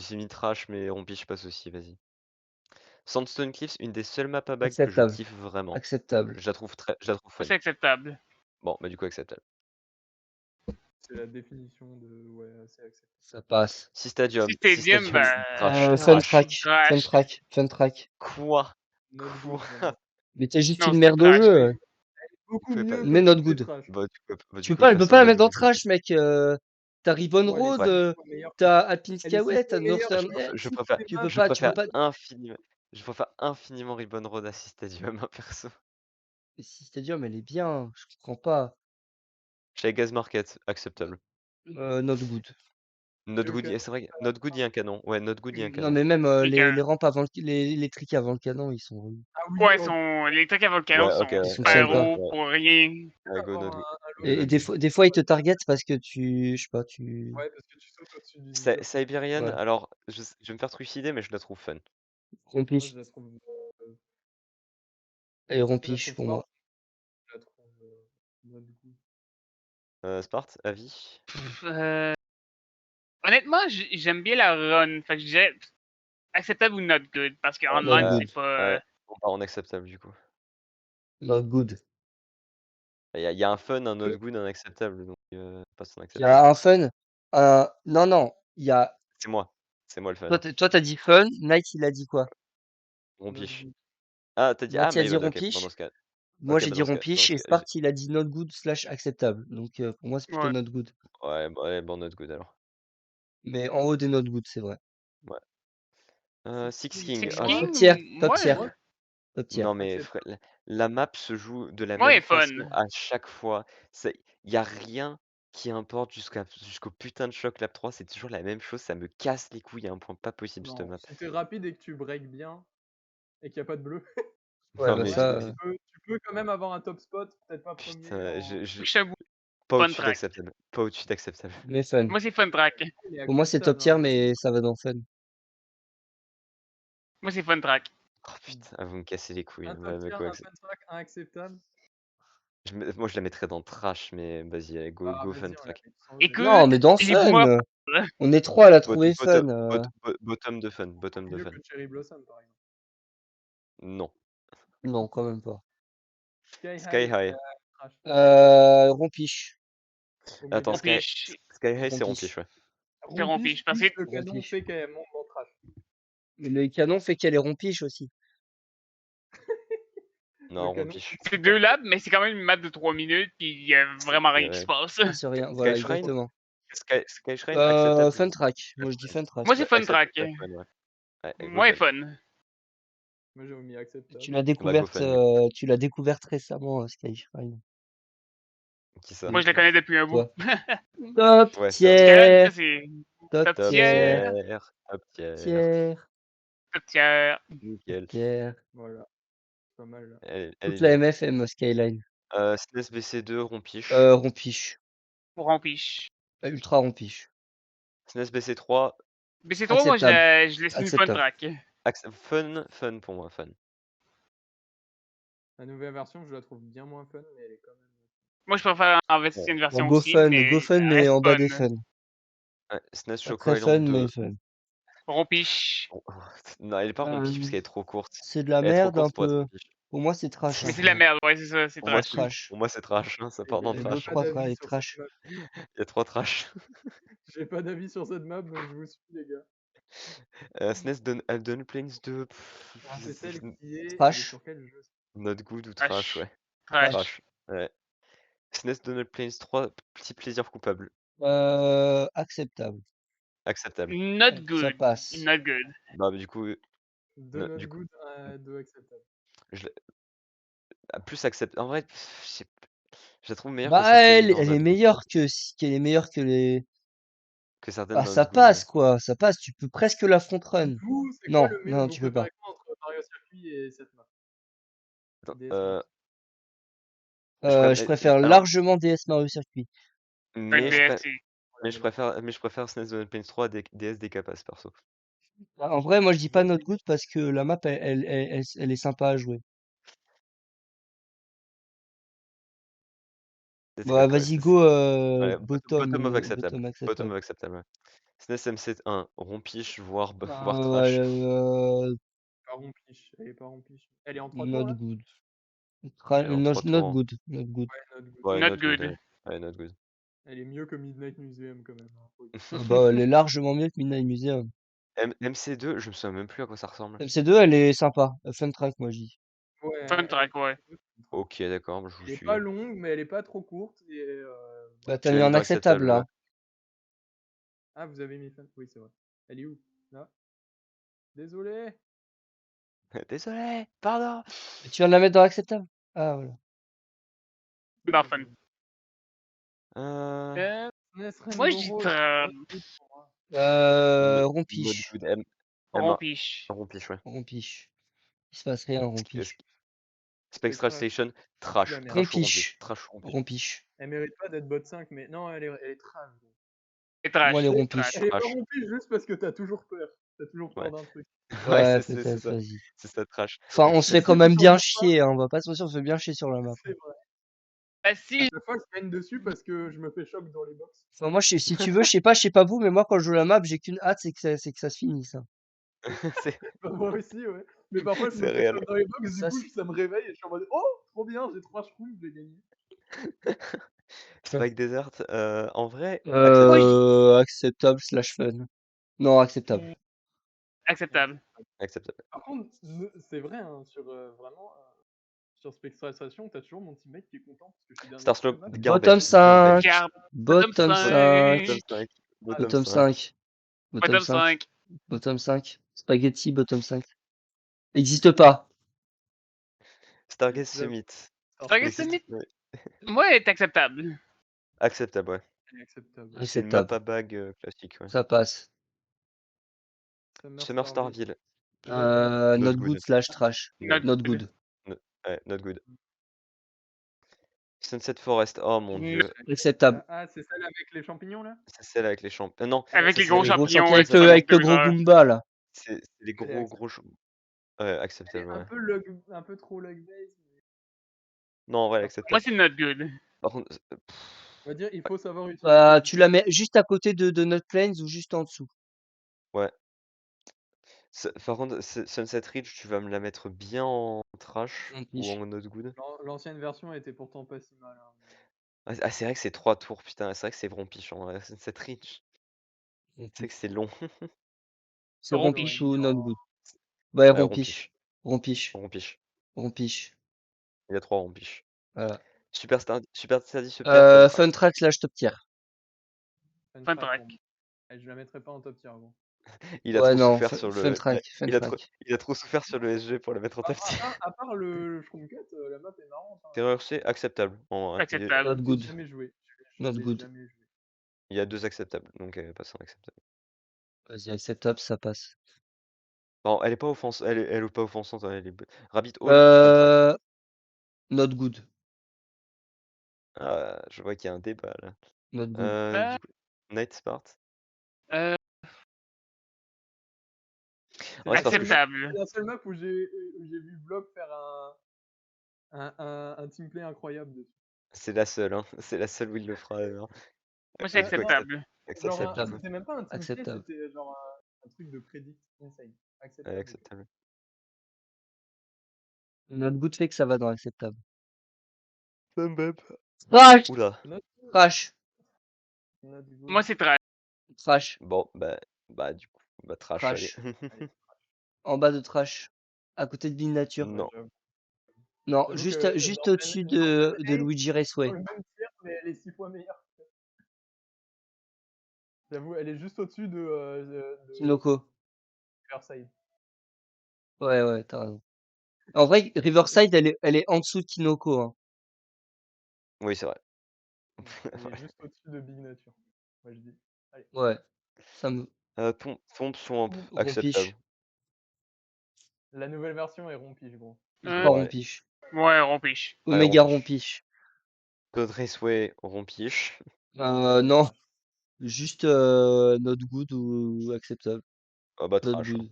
j'ai mis trash, mais rompiche passe aussi, vas-y. Sandstone Cliffs, une des seules maps à bague que je Acceptable. kiffe vraiment. Acceptable. Je la trouve fun. C'est acceptable. Bon, bah du coup acceptable. C'est la définition de. Ouais, c'est acceptable. Ça passe. Sea Stadium, Sea Stadium, bah, trash. Fun Trash. track. Trash. Fun track. Fun track. Quoi? Not Quoi? good, vraiment. Mais t'es juste Non, une c'est merde au trash, jeu. oui. Beaucoup pouvez mieux pas- que Mais not toutes les good. trash. Bah, Tu peux pas la mettre dans trash, mec. T'as Ribbon Ouais, elle est Road, pas meilleure. t'as Alpine Elle est Skyway, t'as meilleure Northern que Edge. Je toutes préfère, les Tu maps. peux je pas, préfère infiniment, Ribbon Road à Sea Stadium, hein, perso. Sea Stadium, elle est bien. Je comprends pas. Chez Gaz Market, acceptable. Not good. Not Le good, canon, c'est vrai, Not good, il y a un canon. Ouais, Not good, il y a un Non, canon. mais même Les les rampes avant les trucs avant le canon, ils sont relous. Ah oui, Ouais, les trucs à volcano Ouais, sont ok, ouais. super fonctionnent pas. hauts pour rien. Ouais, go, Not good. Et des fois, ils te targetent parce que je sais pas, Ouais, parce que tu sautes au-dessus du. Siberian, Ouais. alors, je vais me faire trucider, mais je la trouve fun. Moi, Rompiche. je la trouve. Et rompiche pour moi. Je la trouve. Not good. Sparte, avis? Honnêtement, j'aime bien la run. Fait que je dirais acceptable ou not good. Parce qu'en Not run, good. c'est pas. On part en acceptable, du coup. Not good. Il y a un fun, un not good, un acceptable, donc passe en Il y acceptable. a un fun. Non, il y a. C'est moi le fun. Toi, t'as dit fun. Knight, il a dit quoi? Rompiche. Ah, t'as dit, Nati a dit Maïven, ok, rompiche. bon, dans ce cas. Moi, Ok, j'ai bah dit dans ce cas, rompiche et Spart, il a dit not good / acceptable. Donc, pour moi, c'est plutôt Ouais. not good. ouais, bon, not good alors. Mais en haut des not good, c'est vrai. Six King. Six Ah, King, Top tier, top moi, tier, Moi, top tier. non mais acceptable. la map se joue de la moi, elle même est fun. façon à chaque fois. Il y a rien qui importe jusqu'au putain de Shock Lab 3, c'est toujours la même chose, ça me casse les couilles à un point pas possible cette Non, map. si t'es rapide et que tu breaks bien et qu'il n'y a pas de bleu, Ouais, Non bah mais ça, tu peux quand même avoir un top spot, peut-être pas premier. putain, Je t'avoue, pas fun au-dessus track. d'acceptable. Pas au-dessus d'acceptable. mais fun. Moi, c'est fun track. Il est Pour moi, c'est top acceptable, tier, hein. mais ça va dans fun. Moi, c'est fun track. Oh putain, vous me cassez les couilles. Un Ouais, top mais tier, quoi un que fun track, un acceptable. moi je la mettrais dans trash, mais vas-y, allez, Ah, go fun vas-y, on la track. met sans jeu. Non, Écoute, mais dans livre-moi. fun. On est trois à la trouver fun. Bottom de fun, bottom de Mieux fun. que Cherry Blossom, par exemple. Non. Non, quand même pas. Sky Sky High, High. trash. Rompiche. Omega. Attends, Sky Rompiche. High c'est Rompiche. rompiche, ouais. C'est rompiche. Parce que Plus le canon Rompiche. fait qu'elle monte dans trash. Mais le canon fait qu'elle est rompiche aussi. Non, Le canon, rompiche. c'est 2 labs, mais c'est quand même une map de 3 minutes, puis il y a vraiment rien qui se passe. C'est rien, Sky voilà, Shrine exactement. Sky Shrine, acceptable. Fun track. Moi, je dis fun track. Moi, c'est fun track. Acceptable, fun, ouais. Ouais, go Moi, c'est fun. fun. Moi j'ai mis acceptable. Tu l'as Bah, go découverte, fun, du coup. tu l'as découverte récemment, Skyrim. Qui ça? Moi, je la connais depuis un bout. Toi. Top Ouais, tier. Skyrim, ça, c'est Top top tier. tier. Top tier. Tier. top tier. Nickel. Tier. Voilà. Pas mal là. Elle Toute est la bien. MF aime Skyline. SNES BC2, rompiche. Rompiche. Pour rompiche. Ultra rompiche. SNES BC3, BC3, moi, Acceptable. je laisse une fun Acceptable. track. fun pour moi, fun. La nouvelle version, je la trouve bien moins fun, mais elle est quand même. Moi, je préfère investir une Bon, version go aussi, fun, mais mais reste en bas des fun. fun. Ouais, SNES Pas Choco très fun, Island 2. mais fun. Rompiche. Non, elle est pas rompiche parce qu'elle est trop courte. C'est de la Elle est trop merde un courte pour être peu. rompiche. Pour moi, c'est trash. Mais Hein. c'est de la merde, ouais, c'est ça, c'est Pour moi, trash. Trash. pour moi c'est trash, hein, ça part dans Les J'ai deux, trash. pas trois d'avis trash. sur Trash. cette map. Il y a 3 trash. J'ai pas d'avis sur cette map, donc je vous suis les gars. SNES Elden Plains 2. C'est celle qui est. Trash. Sur quel jeu? Not good ou Trash. trash, ouais. Trash. Trash. Ouais. SNES Donald Plains 3, petit plaisir coupable. Acceptable. Acceptable. Not good. Ça passe. Not good. Bah, du coup, Deux not du coup, good, deux acceptables. plus acceptable. En vrai, je la trouve meilleure que Bah, certaines dans elle Not est Good, meilleure qu'elle est meilleure que les. que certaines Ah, dans ça Not Good, ouais. passe, quoi. Ça passe. Tu peux presque la front run. Vous, c'est quoi Non, le non, vous tu peux pas. préférez quoi entre Mario Circuit et cette map? Attends, DS Mario. Je préfère alors, largement DS Mario Circuit. mais je, DS, préfère SNES Donald Plains 3 à DS Décapace, perso. En vrai, moi, je dis pas not good parce que la map, elle est sympa à jouer. Bah, vas-y, go, Ouais, bottom of acceptable. bottom Bottom acceptable. of acceptable, ouais. SNES MC1, rompiche, voire Bah, trash. Pas rompiche. Elle est pas rompiche. Elle est en 3 not tours là? good. Elle est en 3 Not tours. good. Not good. Ouais, Ouais, not good. Not good. Ouais. Ouais, not good. Elle est mieux que Midnight Museum quand même. Hein. Bah, elle est largement mieux que Midnight Museum. MC2, je me souviens même plus à quoi ça ressemble. MC2, elle est sympa. Fun track, moi, je dis. Ouais, Fun track, ouais. Ok, d'accord, je vous Elle est suis. pas longue, mais elle est pas trop courte. Et, Bah, ouais. t'as Je mis l'ai en dans acceptable, là. Ah, vous avez mis fun. Oui, c'est vrai. Elle est où? Là. Désolé. Désolé, pardon. Tu viens de la mettre dans acceptable? Ah, voilà. Dans fun. Moi, je dis Rompiche. Not good. rompiche. Rompiche, ouais. Rompiche. Il se passe rien, rompiche. Spectral Station, trash. La merde. Trash ou Rompiche. rompiche. Trash ou rompiche. Rompiche. Elle mérite pas d'être bot 5, mais non, elle est trash. C'est trash. Moi, les c'est rompiches. trash. Elle est pas Trash. rompiche juste parce que t'as toujours peur. T'as toujours peur Ouais. d'un truc. Ouais, Ouais, c'est peut-être, ça. vas-y. C'est ça, trash. Enfin, on se fait Si quand vous même en bien faites pas, chier, hein. On va pas se mentir, on se fait bien chier sur la map. c'est vrai. Bah, si. À chaque fois, je gagne dessus parce que je me fais choc dans les box. Enfin, moi, si tu veux, je sais pas vous, mais moi, quand je joue la map, j'ai qu'une hâte, c'est que ça se finisse. Hein. Bah, moi aussi, ouais. Mais parfois, je me C'est fais réel. choc dans les box, Ça, du coup, ça me réveille et je suis en mode oh, trop bien, j'ai 3 schtroumpfs, je vais gagner. Spike Desert, en vrai, acceptable. Acceptable / fun. Non, acceptable. Acceptable. Acceptable. Par contre, c'est vrai, hein, sur vraiment, sur Spectral Station, t'as toujours mon teammate qui est content parce que je suis dernier Star sur la Slope, map. Bottom Garbage. 5. Garde. Bottom Bottom 5. Bottom 5. 5. Bottom 5. Bottom Bottom 5. 5. Bottom 5. Spaghetti, bottom 5. Existe pas. Stargaze J'avoue, Summit. Stargate N'existe Summit, ouais. moi, est acceptable. Acceptable, ouais. elle est acceptable. C'est une map Acceptable. à bague classique, ouais. Ça passe. Summer Starville. Not good. good slash trash. Not Not good. good. Ouais, not good. Sunset Forest, oh mon dieu. Acceptable. Ah, c'est celle avec les champignons là? C'est celle avec les champignons. Non, Avec ça, les c'est gros Les gros champignons, champignons avec ça le, monte avec de le gros l'heure. Goomba là. c'est les Elle est gros Ouais, Elle est acceptable, ouais. un peu trop log base. Non, en vrai, Moi, acceptable. c'est not good. Par contre, On va dire, il faut savoir utiliser. Bah, tu la mets juste à côté de Not Plains ou juste en dessous. ouais. Par contre, Sunset Ridge, tu vas me la mettre bien en trash En ou piche. en not good? L'ancienne version était pourtant pas si mal. Hein. Ah, c'est vrai que c'est 3 tours, putain, c'est vrai que c'est rompiche en vrai, Sunset Ridge. C'est vrai que c'est long. C'est Rompiche. rompiche ou not good? Ouais, rompiche. Rompiche. Rompiche. Rompiche. Il y a 3 rompiches. Voilà. Super Steady se perd. Fun track slash top tier. Fun track. Je la mettrais pas en top tier. Bon. Il a Ouais, trop non, souffert sur fun le. track. Fun track. Il a trop souffert sur le SG pour le mettre en top tier. À part le Shroom Cut, la map est marrante. Hein. Terreur C, acceptable. En vrai. Acceptable. Not good. J'ai jamais joué. Not good. Jamais joué. Il y a 2 acceptables, donc elle passe en acceptable. Vas-y, acceptable, ça passe. Non, elle est pas offensante. Elle est pas offensante. Elle est... Rabbit Hole. Fun track. Not good. Ah, je vois qu'il y a un débat là. Not good. Du coup, Night Spart. C'est Ouais, c'est parce que Acceptable. la seule map où j'ai vu Blob faire un teamplay incroyable dessus. c'est la seule, hein. C'est la seule où il le fera. Moi, c'est Du coup, acceptable. Genre, c'était même pas un teamplay, Acceptable. c'était genre un truc de predict insane. Acceptable. Ouais, acceptable. Not good fait que ça va dans acceptable. Trash. Trash! Oula. Trash! Moi, c'est trash. Trash. Bon, du coup, trash, Trash. allez. En bas de trash. À côté de Ville Nature. Non. Non, J'avoue juste, que juste Northern- au-dessus Northern de Eight, Luigi c'est Raceway. dans le même tier, mais elle est 6 fois meilleure. J'avoue, elle est juste au-dessus de Kinoko. Riverside. Ouais, t'as raison. En vrai, Riverside, elle est en dessous de Kinoko. Hein. Oui, c'est vrai. Elle est juste au-dessus de Big Nature. Moi, je dis. Allez. Ouais. Ça me. Pompe swamp, Rompiche. acceptable. La nouvelle version est rompiche, gros. Ultra rompiche. Ouais, rompiche. Omega rompiche. Code Raceway, rompiche. Non. Juste not good ou acceptable. Ah Not trash. good.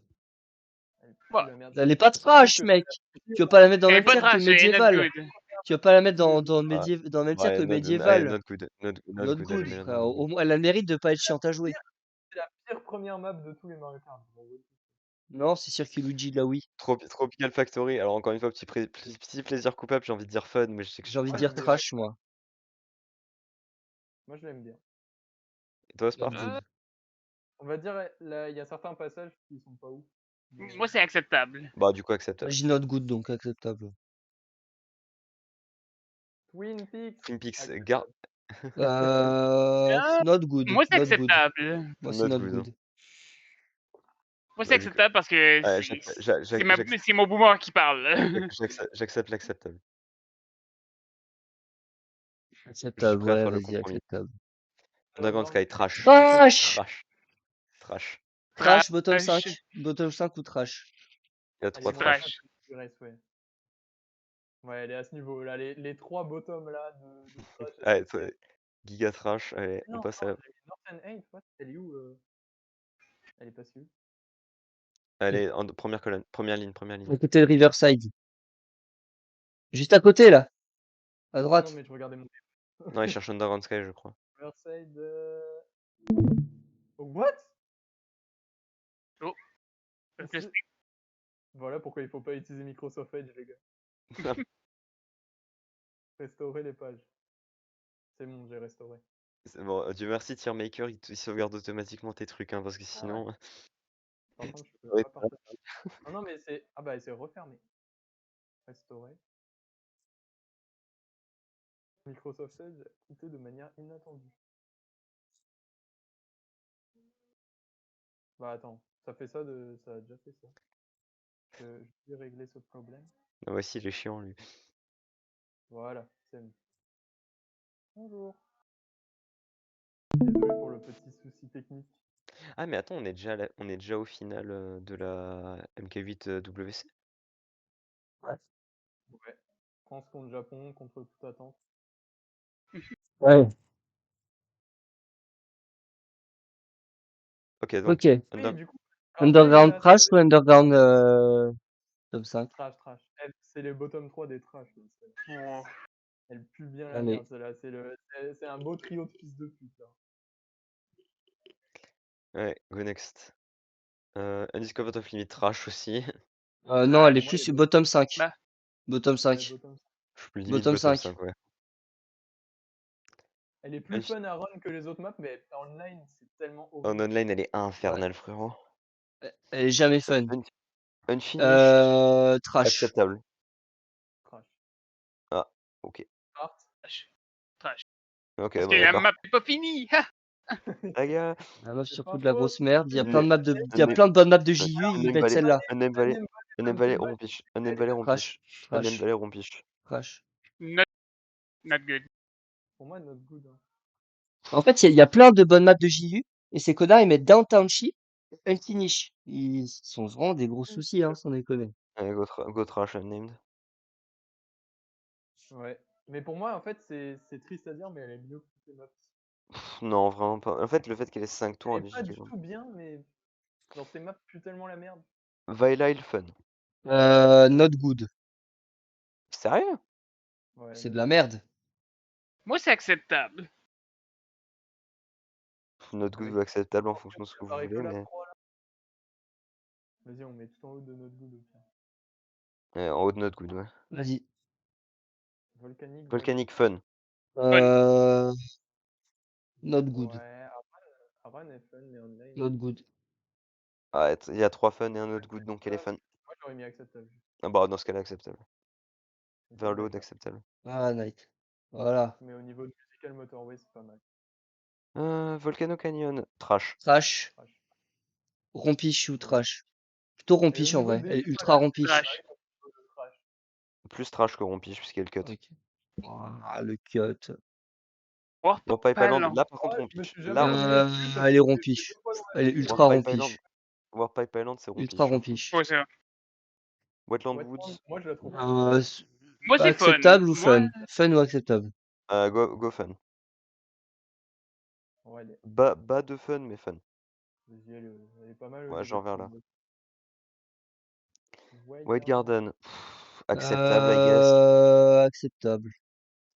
Bah, Elle est pas trash, mec. Tu vas pas la mettre dans le elle est même pas tiers que trash, elle est not médiéval. good. Tu vas pas la mettre dans le même tiers que médiéval. Not good. Not Not good, good, elle est frère. Au moins, elle a le mérite de pas être chiante à jouer. C'est la pire première map de tous les Mario Kart. Non, c'est Circuit Luigi, là oui. Tropical Factory. Alors encore une fois, petit plaisir coupable, j'ai envie de dire fun, mais je sais que J'ai envie de dire trash, moi. Moi, je l'aime bien. Et toi, Spart? On va dire, là, il y a certains passages qui sont pas ouf. Moi, c'est acceptable. Du coup, acceptable. J'ai not good, donc acceptable. Twin Peaks. Twin Peaks, Not good. Moi, c'est Not good. acceptable. Moi, c'est Not not good, good. hein. Moi, c'est acceptable parce que Ouais, c'est mon boomer qui parle. J'accepte l'acceptable. Acceptable, prêt à ouais, faire le vas-y, compromis. acceptable. Underground Sky, trash. Trash! Trash. Trash, bottom 5. Bottom 5 ou trash? Il y a 3 trash. Ouais, elle est à ce niveau-là. Les 3 bottoms là de trash. Allez, Giga trash. Allez, on passe à. Northern 8, elle est où Elle est passée où? Allez, en première colonne, première ligne. À côté de Riverside. Juste à côté, là. À droite. Non, mais je regardais mon. Non, il cherche Underground Sky, je crois. Riverside. What? Oh. Voilà pourquoi il faut pas utiliser Microsoft Edge, les gars. Restaurer les pages. C'est bon, j'ai restauré. Bon, Dieu merci, TierMaker, il sauvegarde automatiquement tes trucs, hein, parce que sinon. Par contre, je peux pas partager. Non, mais c'est. Ah bah, c'est refermé. Restaurer. Microsoft Edge a quitté de manière inattendue. Bah attends, ça fait ça de. Ça a déjà fait ça. Je vais régler ce problème. Ah, voici, il est chiant, lui. Voilà, c'est bon. Bonjour. Désolé pour le petit souci technique. Ah, mais attends, on est déjà au final de la MK8 WC. Ouais. Ouais. France contre Japon, contre toute attente. Ouais. Ok, donc. Ok. Oui, du coup, Underground là, Trash ou Underground top 5? trash. C'est les bottom 3 des trash. Oh. Elle pue bien la Allez. merde, celle-là. C'est un beau trio de fils de pute. Là. Ouais, go next. Undiscovered of Limit Trash aussi. Non, elle est Moi, plus les bottom 5. Bah. Bottom Ouais, 5. bottom. Je suis limite Bottom bottom 5. 5, ouais. Elle est plus fun à run que les autres maps, mais en online, c'est tellement En horrible. online, elle est infernale, frérot. Elle est jamais fun. Unfinished, Trash. acceptable. Trash. Ah, ok. Trash. Ok, Parce bon, que la d'accord. map n'est pas finie. Ah, gars. La map C'est surtout pas de la faux. grosse merde. Il y a Ne- plein de maps de, il y a ne- plein de bonnes maps de JU, ils Unnamed mettent Valley, celle-là. Unnamed Valley, Unnamed Valley, rompiche. Unnamed Valley, rompiche. Trash. Unnamed Valley, rompiche. Trash. Not good. Pour moi, not good. Hein. En fait, il y a plein de bonnes maps de JU, et ces connards, ils mettent Downtownship, Unfinished. Ils sont vraiment des gros soucis, hein, sans déconner. Allez, go trash, Unnamed. Ouais. Mais pour moi, en fait, c'est triste à dire, mais elle est mieux que toutes les maps. Non, vraiment pas. En fait, le fait qu'elle ait 5 tours, Elle elle est est pas juste du tout bien, mais genre ces maps puent tellement la merde. Vaila fun. Not good. Sérieux? Ouais, C'est de not la good. merde. Moi, c'est acceptable. Notre Avec good ou acceptable en fonction de ce ça que vous paraît que voulez, la mais. 3, là. Vas-y, on met tout en haut de notre good. En haut de notre good, ouais. Vas-y. Volcanique. Volcanic fun. Not good. Ouais, Aran est fun, mais online. Not good. Ah, il y a 3 fun et un autre good, donc elle est fun. Moi, j'aurais mis acceptable. Ah bah, dans ce cas-là, acceptable. Ok, Vers le haut d'accord. d'acceptable. Ah, night. Voilà. Mais au niveau de Musical Motorway, c'est pas mal. Volcano Canyon, trash. Trash. Trash. Rompiche ou Ouais. trash. Plutôt Et au rompiche en niveau vrai. des Elle est ultras, ultra là, rompiche. Trash. trash. Plus trash que rompiche, puisqu'elle cut. Ok. Ah, le cut. Warpipe Island, là par contre, Je me rompiche. suis Là, jamais ennuyé dessus parce Elle est que rompiche. Elle est ultra Warpipe Island, rompiche. Warpipe Island, c'est rompiche. Ultra rompiche. Ouais, c'est vrai. Wetland Wetland, Woods, moi, je la trouve. Moi, c'est fun. Acceptable ou Moi, fun? Fun ou acceptable? go fun. Ouais, Bas de fun, mais fun. vas-y, elle est pas mal. Ouais, genre vers là. White Garden. Garden, acceptable, I guess. Acceptable.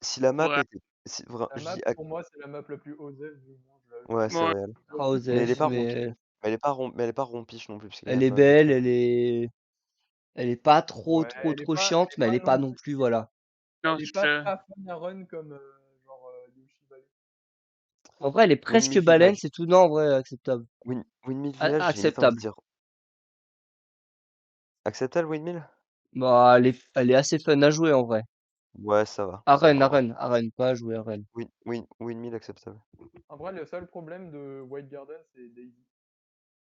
Si la map Ouais. était. La map, pour moi, c'est la map la plus osée du monde. Ouais, c'est Ouais. réel. Ah, Mais elle est Osef, pas mais rompiche. Mais elle est pas rompiche non plus. Parce qu'il y a elle quand est même des belle, trucs. elle est pas trop, Ouais, trop chiante, mais elle est pas non plus, voilà. Non, Elle est c'est ça. pas fun à run comme genre Yoshi Valley. En vrai, elle est presque Windmill baleine, Village. c'est tout. Non, en vrai, acceptable. Windmill Village, j'ai limite envie de Acceptable. dire. Acceptable, Windmill? Bah, elle est assez fun à jouer, en vrai. Ouais, ça va. Arène, Ça va, ouais. arène, pas à jouer arène. Windmill, acceptable. En vrai, le seul problème de White Garden, c'est Daisy.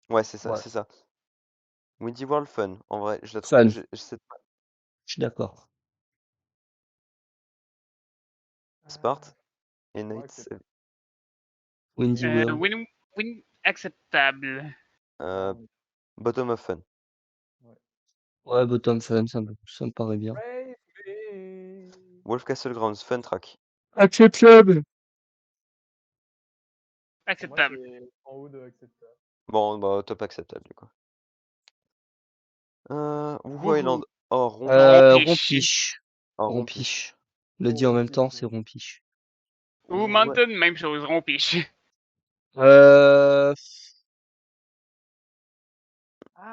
Ouais, c'est ça, Ouais. c'est ça. Windy World, fun. En vrai, je la trouve. Fun. Je Je suis d'accord. Sparte et Ouais, Knights. Windy World. Win acceptable. Bottom of fun. Ouais, bottom fun, ça me paraît bien. Wolf Castle Grounds, fun track. Acceptable. Acceptable. Moi, c'est en haut de acceptable. Bon, bah, top acceptable, du coup. Woohoo Island. Oh, Rompiche. Oh, Rompiche. Le dit en même temps, c'est rompiche. Ou Ouais. Mountain, même chose, rompiche.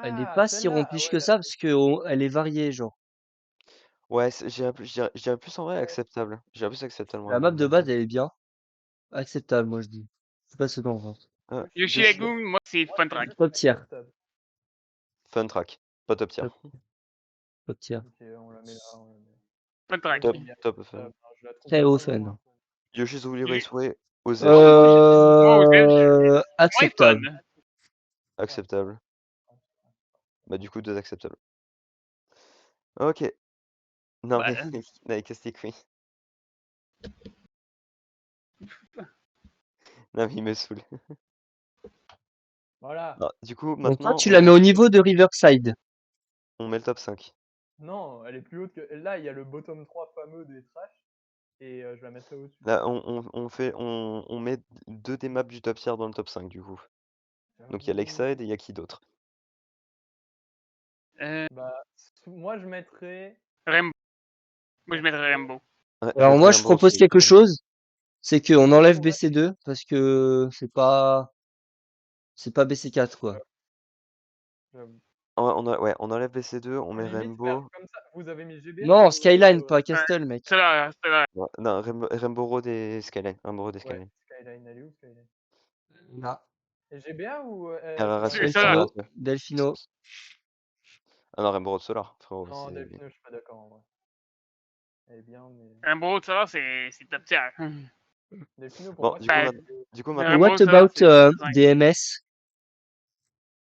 Elle est pas si rompiche que ça, parce que elle est variée, genre. Ouais, je dirais plus en vrai acceptable. Je dirais plus acceptable. La map de base, elle est bien. Acceptable, moi, je dis. Je sais pas ce qu'on pense. Yoshi Lagoon, moi, c'est fun track. Top tier. Fun track. Pas top tier. Top tier. Ok, on la met là. Fun track. Top fun. Très haut fun. Yoshi's Woolly Il- Raceway, OZ. Moins fun. Acceptable. Acceptable. Bah du coup 2 acceptables. Ok. Non Bah, mais non, qu'est-ce que t'écris? Non mais il me saoule. Voilà. Non, du coup Donc toi, maintenant tu la mets au niveau de Riverside. on met le top 5. Non, elle est plus haute que. Là, il y a le bottom 3 fameux des trash. Et je la mettrai au-dessus. Là on met 2 des maps du top tier dans le top 5 du coup. Donc il y a Lakeside et il y a qui d'autre? Bah, moi, je mettrais. Rainbow. Moi, je mettrais Rainbow. Ouais, je Alors mettrais moi, je Rainbow propose aussi. quelque chose, c'est qu'on enlève Ouais. BC2 parce que c'est pas BC4 quoi. J'avoue. Ouais, on enlève BC2, on À met la limite, faire Rainbow. comme ça. Vous avez mis GBA Non, ou, Skyline, pas Castle, mec. C'est là. Non, Rainbow Road et Skyline. Rainbow Road et Ouais, Skyline. Skyline, elle est où Skyline? Non. Et GBA ou RRAC, C'est là. Delfino. Delfino. Ah non, Rainbow Road Solar, frérot. Non, c'est- Delphino, je suis pas d'accord en vrai. Elle est bien, mais. Rainbow, ça, c'est top tier. Delphino, pour Bon, moi, du c'est. coup, Bah, maintenant, Rainbow, What ça, about c'est top 5. DMS?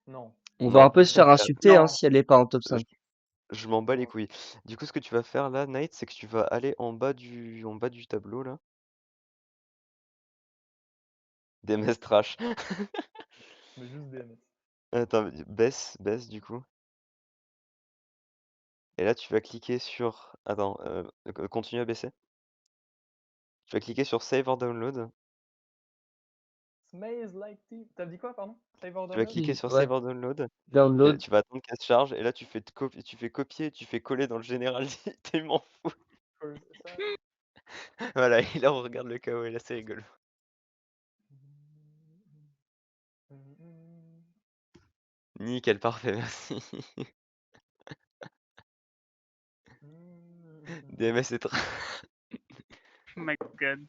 Non. On va Non. un peu se faire insulter hein, Non. si elle est pas en top 5. Je m'en bats les couilles. Du coup, ce que tu vas faire là, Knight, c'est que tu vas aller en bas du tableau là. DMS trash. Mais juste DMS. Attends, baisse du coup. Et là, tu vas cliquer sur. Attends, continue à baisser. Tu vas cliquer sur Save or Download. Smells like tea. T'as dit quoi, pardon? Save or Tu vas download? cliquer sur Ouais. Save or Download. Et Download. tu vas attendre qu'elle se charge. Et là, tu fais copier, tu fais coller dans le général. Tellement fou. Ça. Voilà, et là, on regarde le KO. Et là, c'est rigolo. Nickel, parfait, merci. DMS est trash. Oh my god.